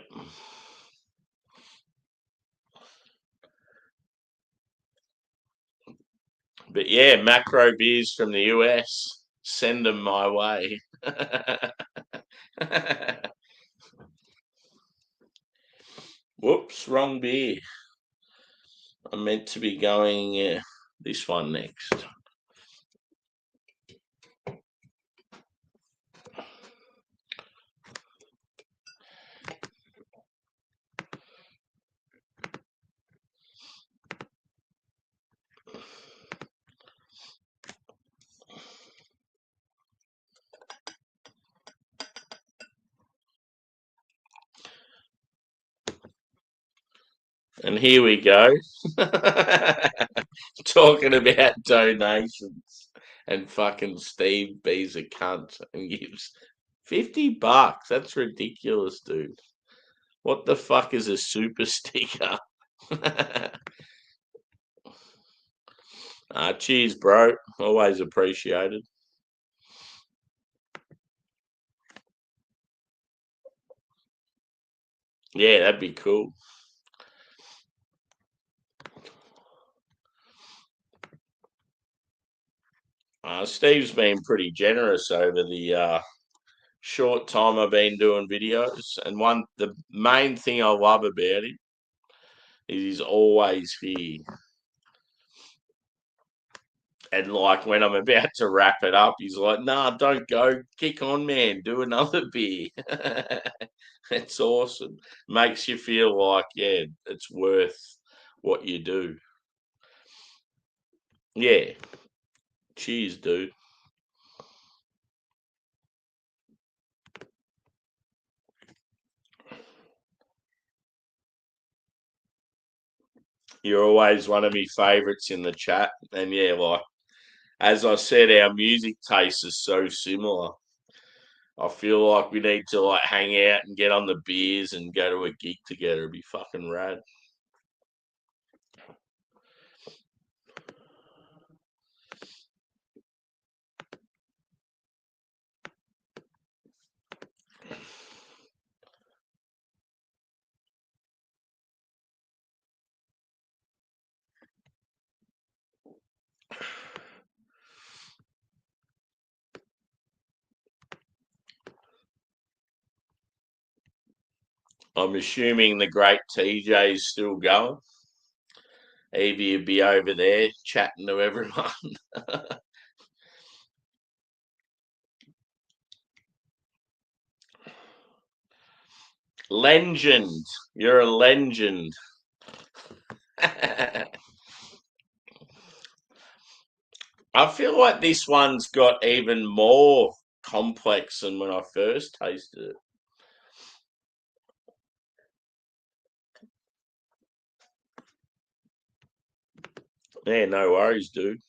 But yeah, macro beers from the US. Send them my way. Whoops, wrong beer. I'm meant to be going this one next. And here we go. Talking about donations. And fucking Steve B's a cunt and gives $50. That's ridiculous, dude. What the fuck is a super sticker? Cheers, bro. Always appreciated. Yeah, that'd be cool. Steve's been pretty generous over the short time I've been doing videos, and the main thing I love about him is he's always here. And like when I'm about to wrap it up, he's like, "Nah, don't go. Kick on, man. Do another beer." It's awesome. Makes you feel like, yeah, it's worth what you do. Yeah. Cheers, dude. You're always one of my favourites in the chat. And yeah, like as I said, our music taste is so similar. I feel like we need to like hang out and get on the beers and go to a gig together. It'd be fucking rad. I'm assuming the great TJ's still going. Evie would be over there chatting to everyone. Legend. You're a legend. I feel like this one's got even more complex than when I first tasted it. Yeah, no worries, dude.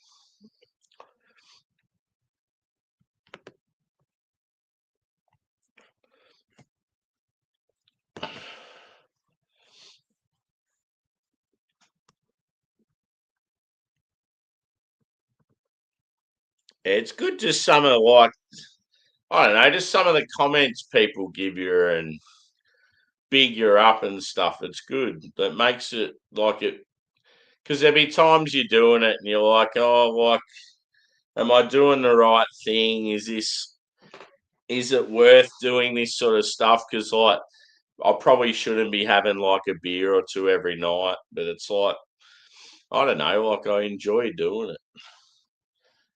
Yeah, it's good just some of like I don't know, just some of the comments people give you and big you up and stuff. It's good. That makes it like it, because there'll be times you're doing it and you're like, oh, like, am I doing the right thing? Is it worth doing this sort of stuff? Because like, I probably shouldn't be having like a beer or two every night, but it's like, I don't know, like I enjoy doing it.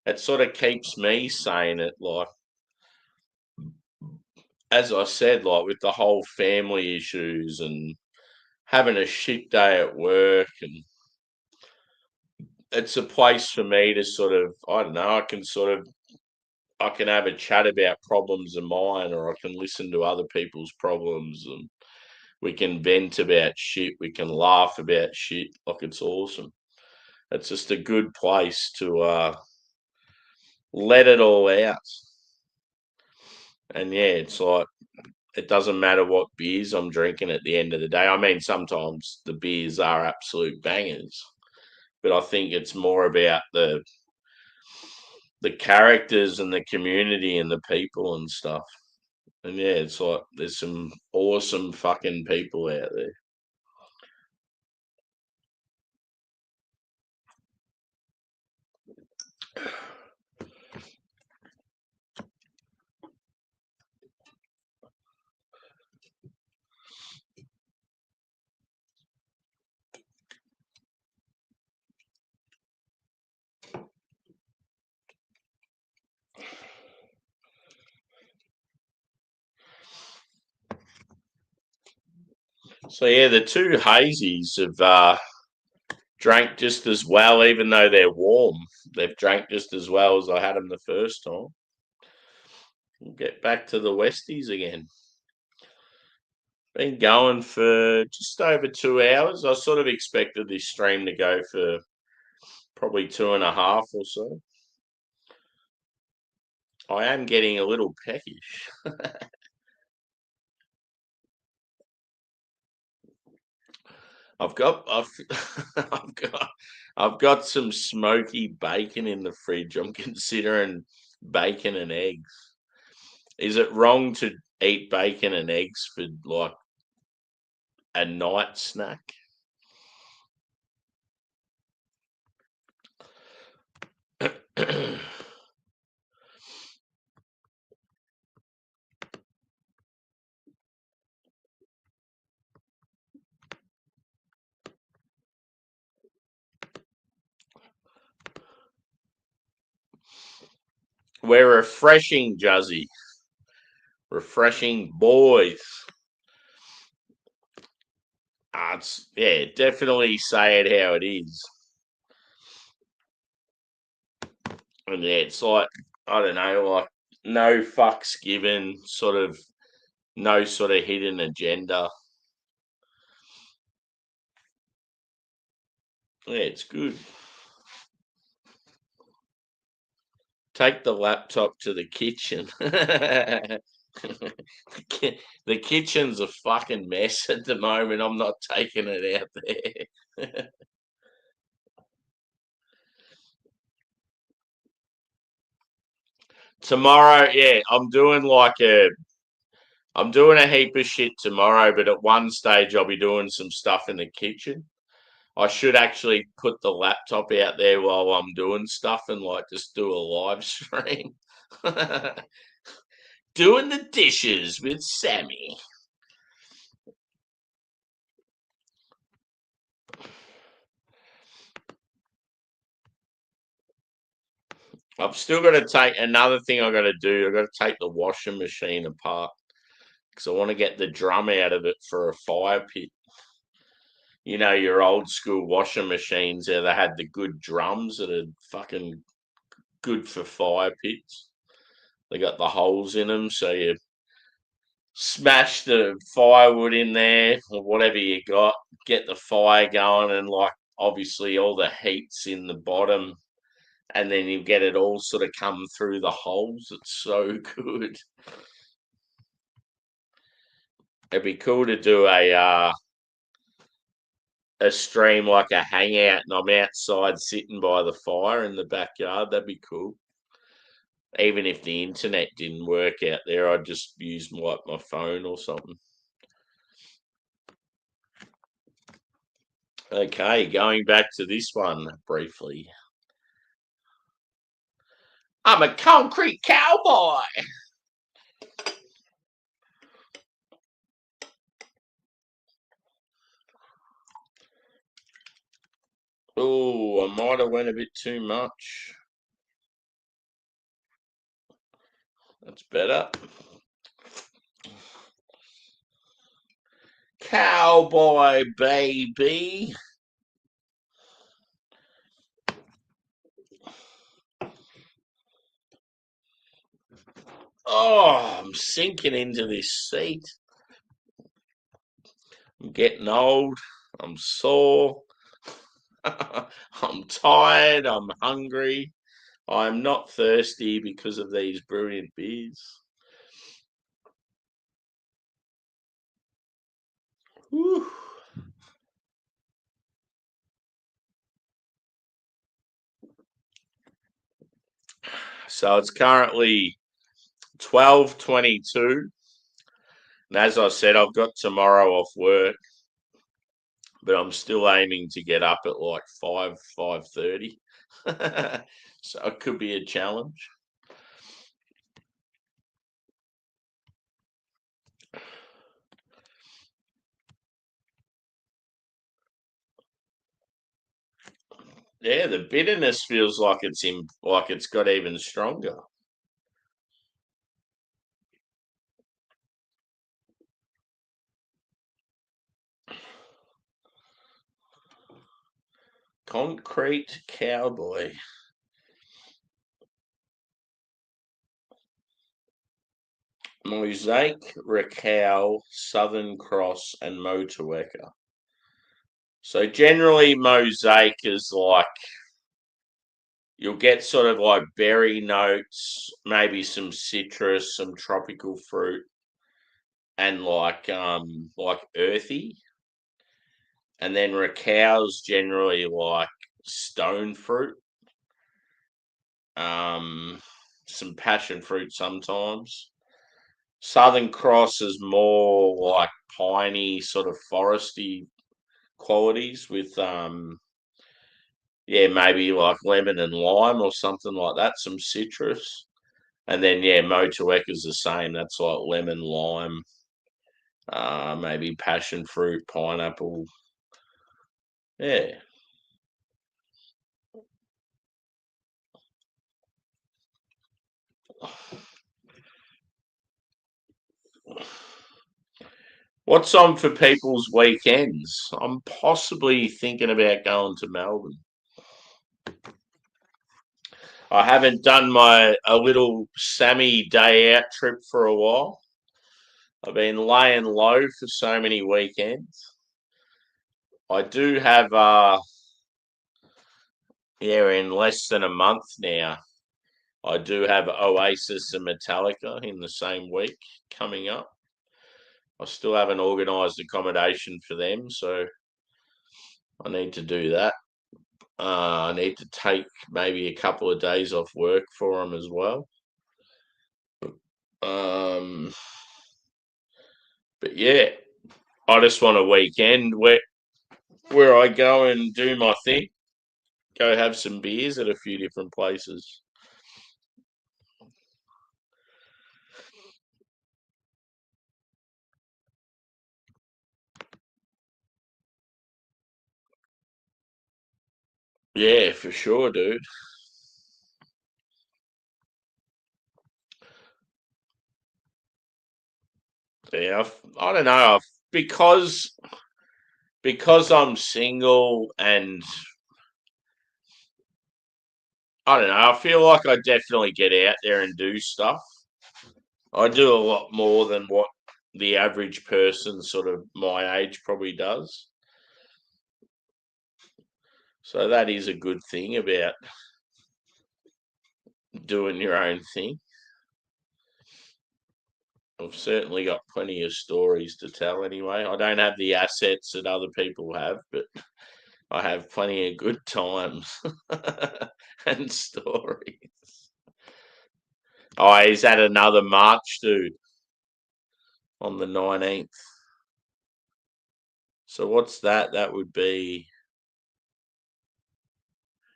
It sort of keeps me sane. It like, as I said, like with the whole family issues and having a shit day at work, and it's a place for me to sort of, I don't know, I can have a chat about problems of mine, or I can listen to other people's problems, and we can vent about shit. We can laugh about shit. Like it's awesome. It's just a good place to let it all out. And yeah, it's like it doesn't matter what beers I'm drinking at the end of the day. I mean, sometimes the beers are absolute bangers, but I think it's more about the characters and the community and the people and stuff. And yeah, it's like there's some awesome fucking people out there. So yeah, the two hazies have drank just as well, even though they're warm. They've drank just as well as I had them the first time. We'll get back to the Westies again. Been going for just over 2 hours. I sort of expected this stream to go for probably 2.5 or so. I am getting a little peckish. I've got I've I've got I've got some smoky bacon in the fridge. I'm considering bacon and eggs. Is it wrong to eat bacon and eggs for like a night snack? We're refreshing, Juzzy. Refreshing boys. It's yeah, definitely say it how it is. And yeah, it's like I don't know, like no fucks given, sort of no sort of hidden agenda. Yeah, it's good. Take the laptop to the kitchen. The kitchen's a fucking mess at the moment. I'm not taking it out there. Tomorrow, yeah, I'm doing a heap of shit tomorrow, but at one stage I'll be doing some stuff in the kitchen. I should actually put the laptop out there while I'm doing stuff and like just do a live stream. Doing the dishes with Sammy. I've still got to take another thing I got to do. I got to take the washing machine apart because I want to get the drum out of it for a fire pit. You know, your old school washing machines there, they had the good drums that are fucking good for fire pits. They got the holes in them, so you smash the firewood in there or whatever you got, get the fire going, and like obviously all the heat's in the bottom, and then you get it all sort of come through the holes. It's so good. It'd be cool to do a stream like a hangout, and I'm outside sitting by the fire in the backyard. That'd be cool. Even if the internet didn't work out there, I'd just use my phone or something. Okay, going back to this one briefly. I'm a concrete cowboy. Oh, I might have went a bit too much. That's better. Cowboy, baby. Oh, I'm sinking into this seat. I'm getting old. I'm sore. I'm tired. I'm hungry. I'm not thirsty because of these brilliant beers. Whew. So it's currently 12:22. And as I said, I've got tomorrow off work, but I'm still aiming to get up at like 5:30. So it could be a challenge. Yeah, the bitterness feels like it's got even stronger. Concrete cowboy. Mosaic, Raquel, Southern Cross, and Motueka. So generally, mosaic is like you'll get sort of like berry notes, maybe some citrus, some tropical fruit, and like earthy. And then Raquel's generally like stone fruit, um, some passion fruit sometimes. Southern Cross is more like piney, sort of foresty qualities with yeah, maybe like lemon and lime or something like that, some citrus. And then yeah, Motueka is the same. That's like lemon, lime, maybe passion fruit, pineapple. Yeah. What's on for people's weekends? I'm possibly thinking about going to Melbourne. I haven't done my a little Sammy day out trip for a while. I've been laying low for so many weekends. I do have yeah, in less than a month now. I do have Oasis and Metallica in the same week coming up. I still haven't organised accommodation for them, so I need to do that. I need to take maybe a couple of days off work for them as well. Um, but yeah, I just want a weekend where I go and do my thing, go have some beers at a few different places. Yeah, for sure, dude. Yeah, I don't know. Because because I'm single and I don't know, I feel like I definitely get out there and do stuff. I do a lot more than what the average person sort of my age probably does. So that is a good thing about doing your own thing. I've certainly got plenty of stories to tell anyway. I don't have the assets that other people have, but I have plenty of good times and stories. Oh, is that another March, dude? On the 19th. So what's that? That would be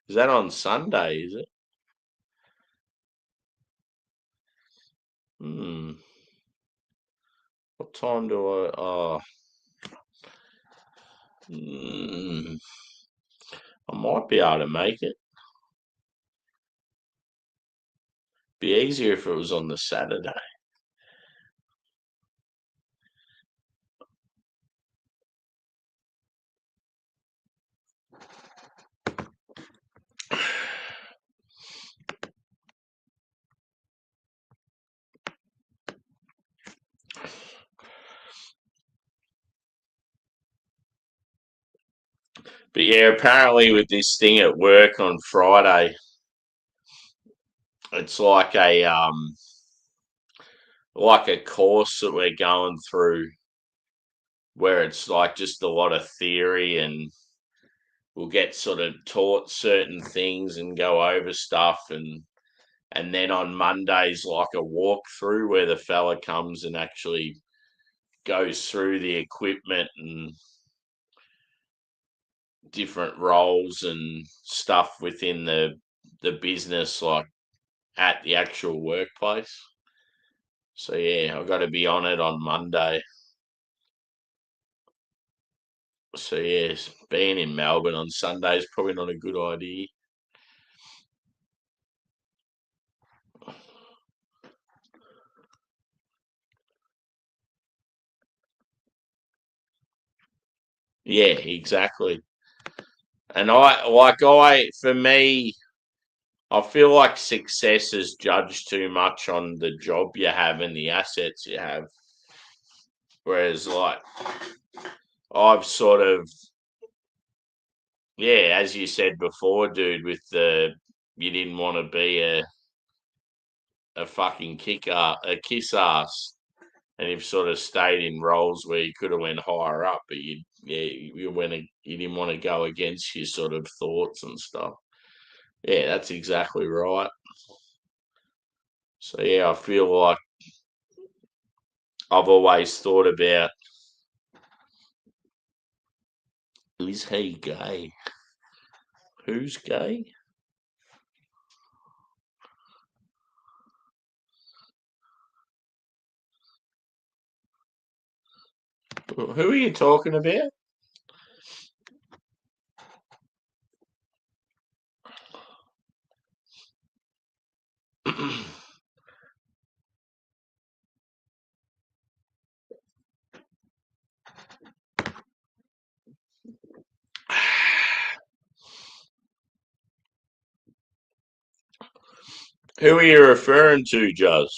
Is that on Sunday, is it? What time do I? I might be able to make it. Be easier if it was on the Saturday. But yeah, apparently with this thing at work on Friday, it's like a course that we're going through where it's like just a lot of theory, and we'll get sort of taught certain things and go over stuff, and then on Mondays like a walkthrough where the fella comes and actually goes through the equipment and different roles and stuff within the business, like at the actual workplace. So yeah, I've got to be on it on Monday. So yes, being in Melbourne on Sunday is probably not a good idea. Yeah, exactly. And for me, I feel like success is judged too much on the job you have and the assets you have. Whereas, like, I've sort of, yeah, as you said before, dude, with you didn't want to be a fucking a kiss ass, and you've sort of stayed in roles where you could have went higher up, but you didn't want to go against your sort of thoughts and stuff. Yeah, that's exactly right. So yeah, I feel like I've always thought about, is he gay? Who's gay? Who are you talking about? Who are you referring to, Juz?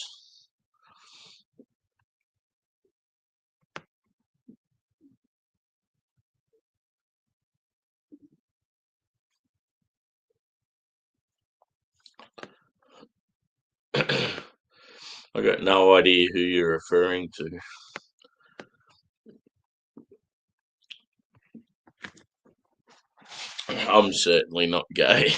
I got no idea who you're referring to. I'm certainly not gay.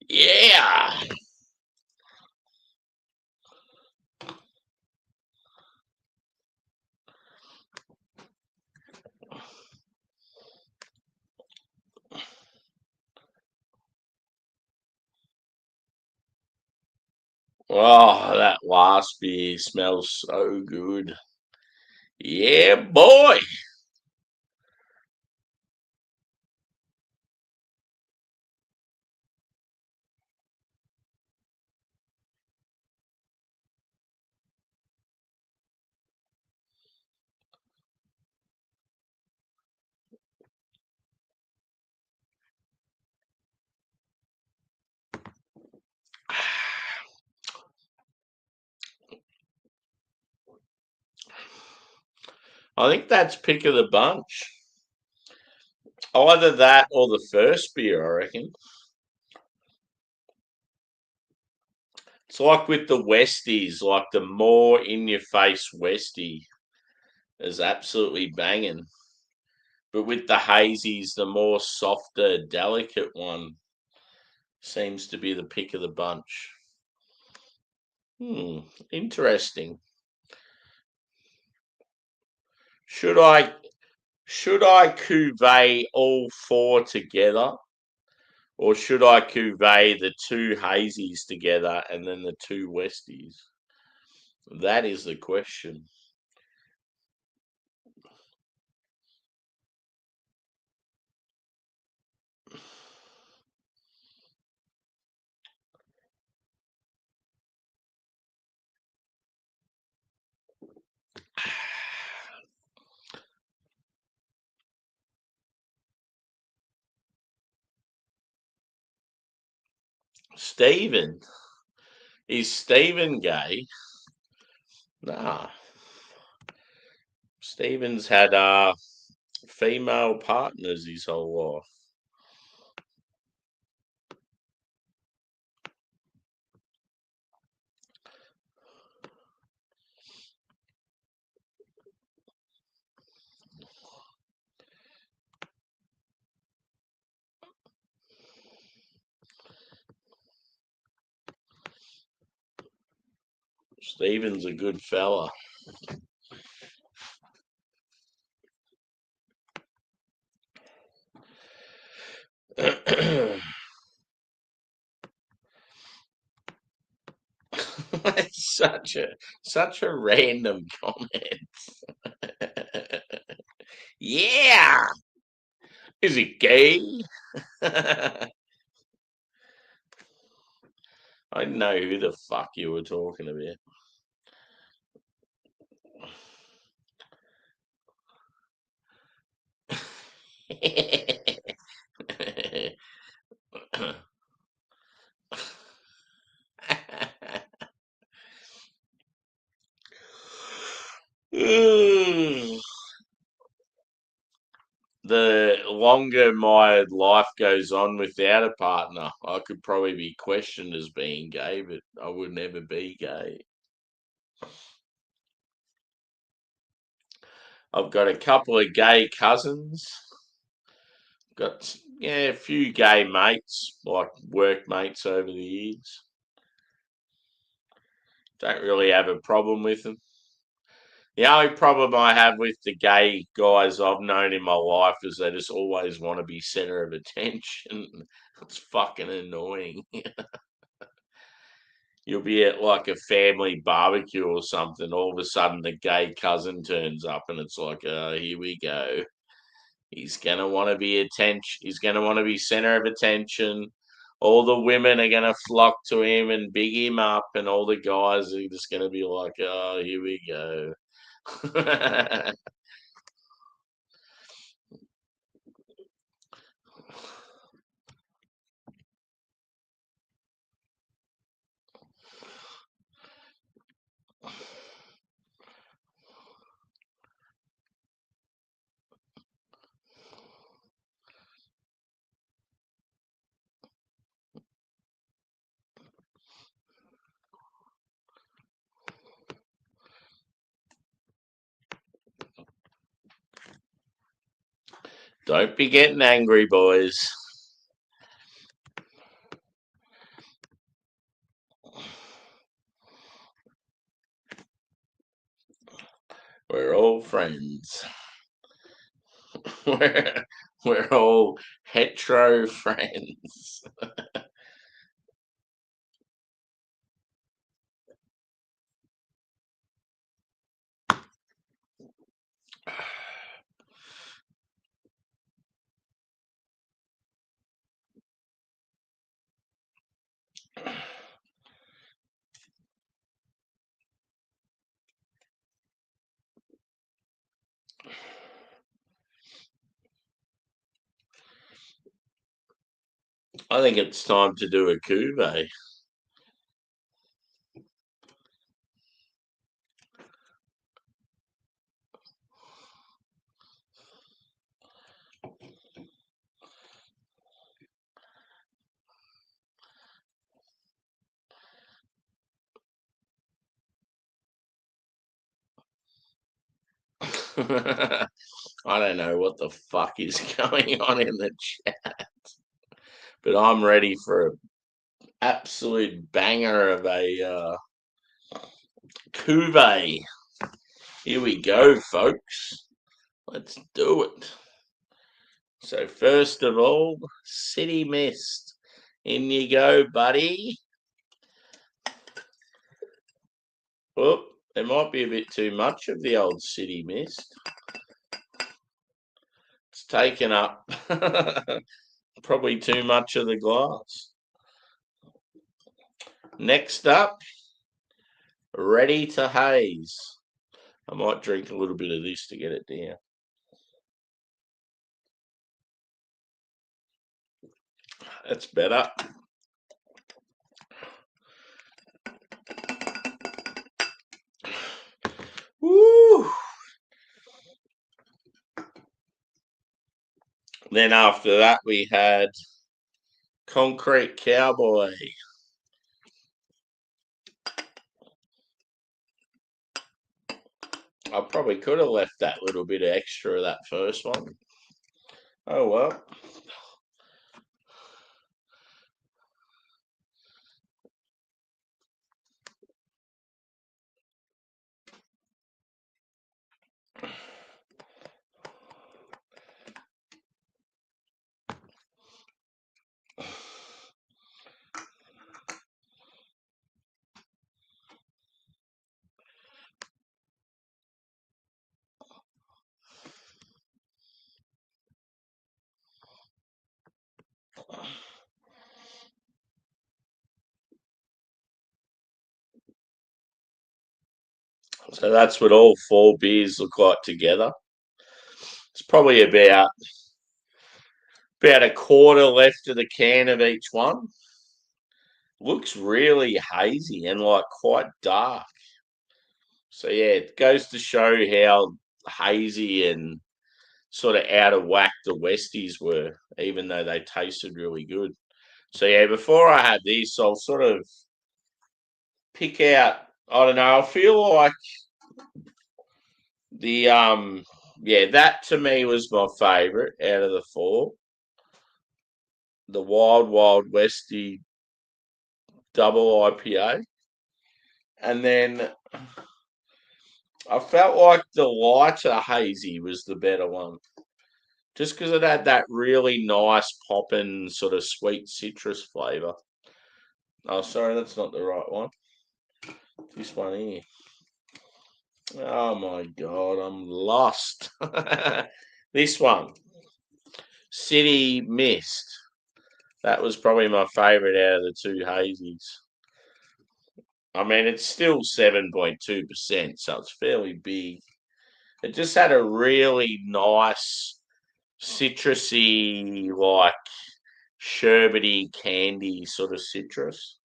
Yeah. Oh, that last beer smells so good. Yeah, boy. I think that's pick of the bunch. Either that or the first beer, I reckon. It's like with the Westies, like the more in your face Westie is absolutely banging. But with the hazies, the more softer, delicate one seems to be the pick of the bunch. Interesting. Should I cuvee all four together, or should I cuvee the two hazies together and then the two westies? That is the question. Stephen. Is Stephen gay? Nah. Stephen's had female partners his whole life. Stephen's a good fella. That's such a random comment. Yeah. Is he gay? I didn't know who the fuck you were talking about. The longer my life goes on without a partner, I could probably be questioned as being gay, but I would never be gay. I've got a couple of gay cousins. Got a few gay mates, like work mates over the years. Don't really have a problem with them. The only problem I have with the gay guys I've known in my life is they just always want to be center of attention. It's fucking annoying. You'll be at like a family barbecue or something, all of a sudden the gay cousin turns up and it's like, here we go. He's gonna want to be attention. He's gonna want to be center of attention. All the women are gonna flock to him and big him up, and all the guys are just gonna be like, "Oh, here we go." Don't be getting angry, boys. We're all friends. we're all hetero friends. I think it's time to do a cuvee. I don't know what the fuck is going on in the chat, but I'm ready for an absolute banger of a cuvee. Here we go, folks. Let's do it. So first of all, City Mist. In you go, buddy. Whoop, there might be a bit too much of the old City Mist. It's taken up probably too much of the glass. Next up, Ready to Haze. I might drink a little bit of this to get it down. That's better. Woo! Then after that, we had Concrete Cowboy. I probably could have left that little bit of extra of that first one. Oh well. So that's what all 4 beers look like together. It's probably about a quarter left of the can of each one. Looks really hazy and like quite dark. So yeah, it goes to show how hazy and sort of out of whack the Westies were, even though they tasted really good. So yeah, before I have this, I'll sort of pick out. I don't know. I feel like the that to me was my favourite out of the 4. The Wild Wild Westie double IPA, and then I felt like the lighter hazy was the better one, just because it had that really nice popping sort of sweet citrus flavour. Oh, sorry, that's not the right one. This one here. Oh my god, I'm lost. This one, City Mist. That was probably my favourite out of the 2 hazies. I mean, it's still 7.2%, so it's fairly big. It just had a really nice citrusy, like sherbety candy sort of citrus.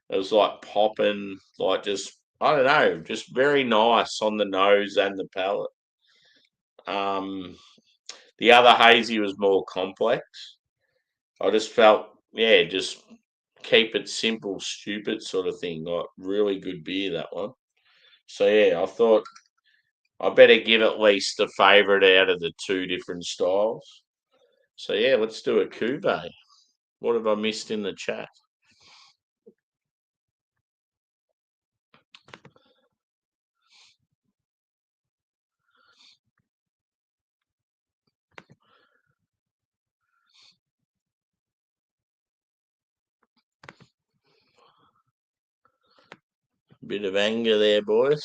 It was like popping, like just, I don't know, just very nice on the nose and the palate. The other hazy was more complex. I just felt, yeah, just keep it simple, stupid sort of thing. Like really good beer, that one. So yeah, I thought I better give at least a favourite out of the 2 different styles. So yeah, let's do a cuvee. What have I missed in the chat? Bit of anger there, boys.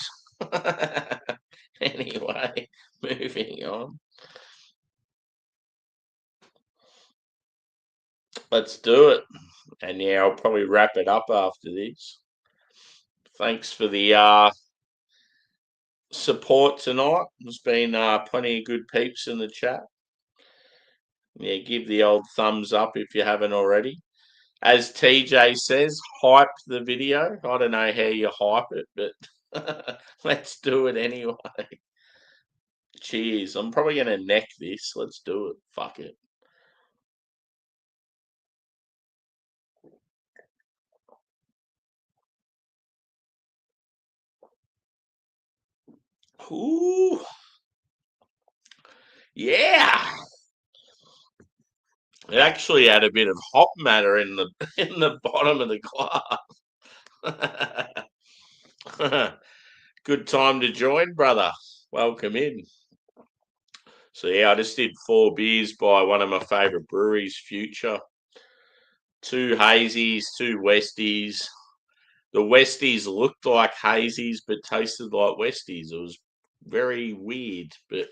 Anyway, moving on. Let's do it. And yeah, I'll probably wrap it up after this. Thanks for the support tonight. There's been plenty of good peeps in the chat. Yeah, give the old thumbs up if you haven't already. As TJ says, hype the video. I don't know how you hype it, but let's do it anyway. Cheers. I'm probably going to neck this. Let's do it. Fuck it. Ooh. Yeah. It actually had a bit of hop matter in the in the bottom of the glass. Good time to join, brother. Welcome in. So yeah, I just did 4 beers by one of my favourite breweries, Future. 2 hazies, 2 Westies. The Westies looked like hazies but tasted like Westies. It was very weird but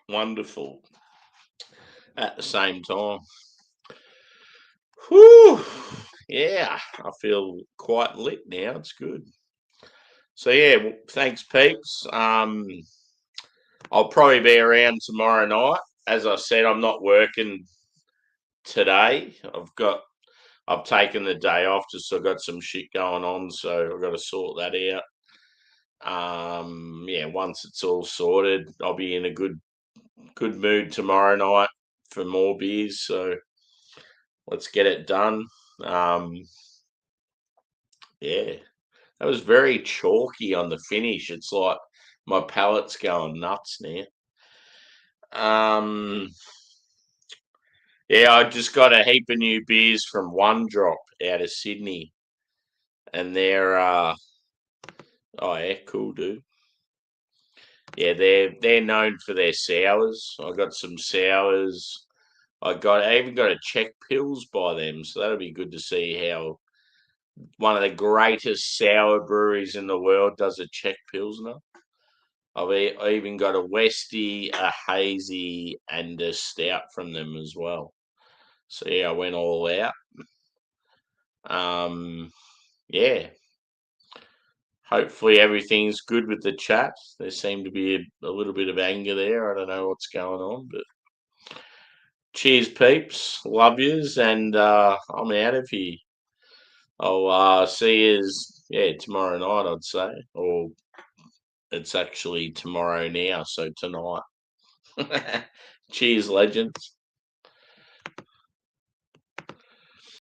wonderful at the same time. Whew. Yeah, I feel quite lit now. It's good. So yeah, thanks, peeps. I'll probably be around tomorrow night. As I said, I'm not working today. I've taken the day off just I've got some shit going on, so I've got to sort that out. Yeah, once it's all sorted, I'll be in a good mood tomorrow night for more beers. So let's get it done. Yeah, that was very chalky on the finish. It's like my palate's going nuts now. Yeah, I just got a heap of new beers from One Drop out of Sydney, and they're oh yeah, cool, dude. Yeah, they're known for their sours. I got some sours. I even got a Czech Pils by them, so that'll be good to see how one of the greatest sour breweries in the world does a Czech Pilsner. I even got a Westie, a hazy, and a stout from them as well. So yeah, I went all out. Yeah. Hopefully everything's good with the chat. There seemed to be a little bit of anger there. I don't know what's going on, but cheers, peeps. Love yous, and I'm out of here. I'll see yous, yeah, tomorrow night, I'd say. Or it's actually tomorrow now, so tonight. Cheers, legends.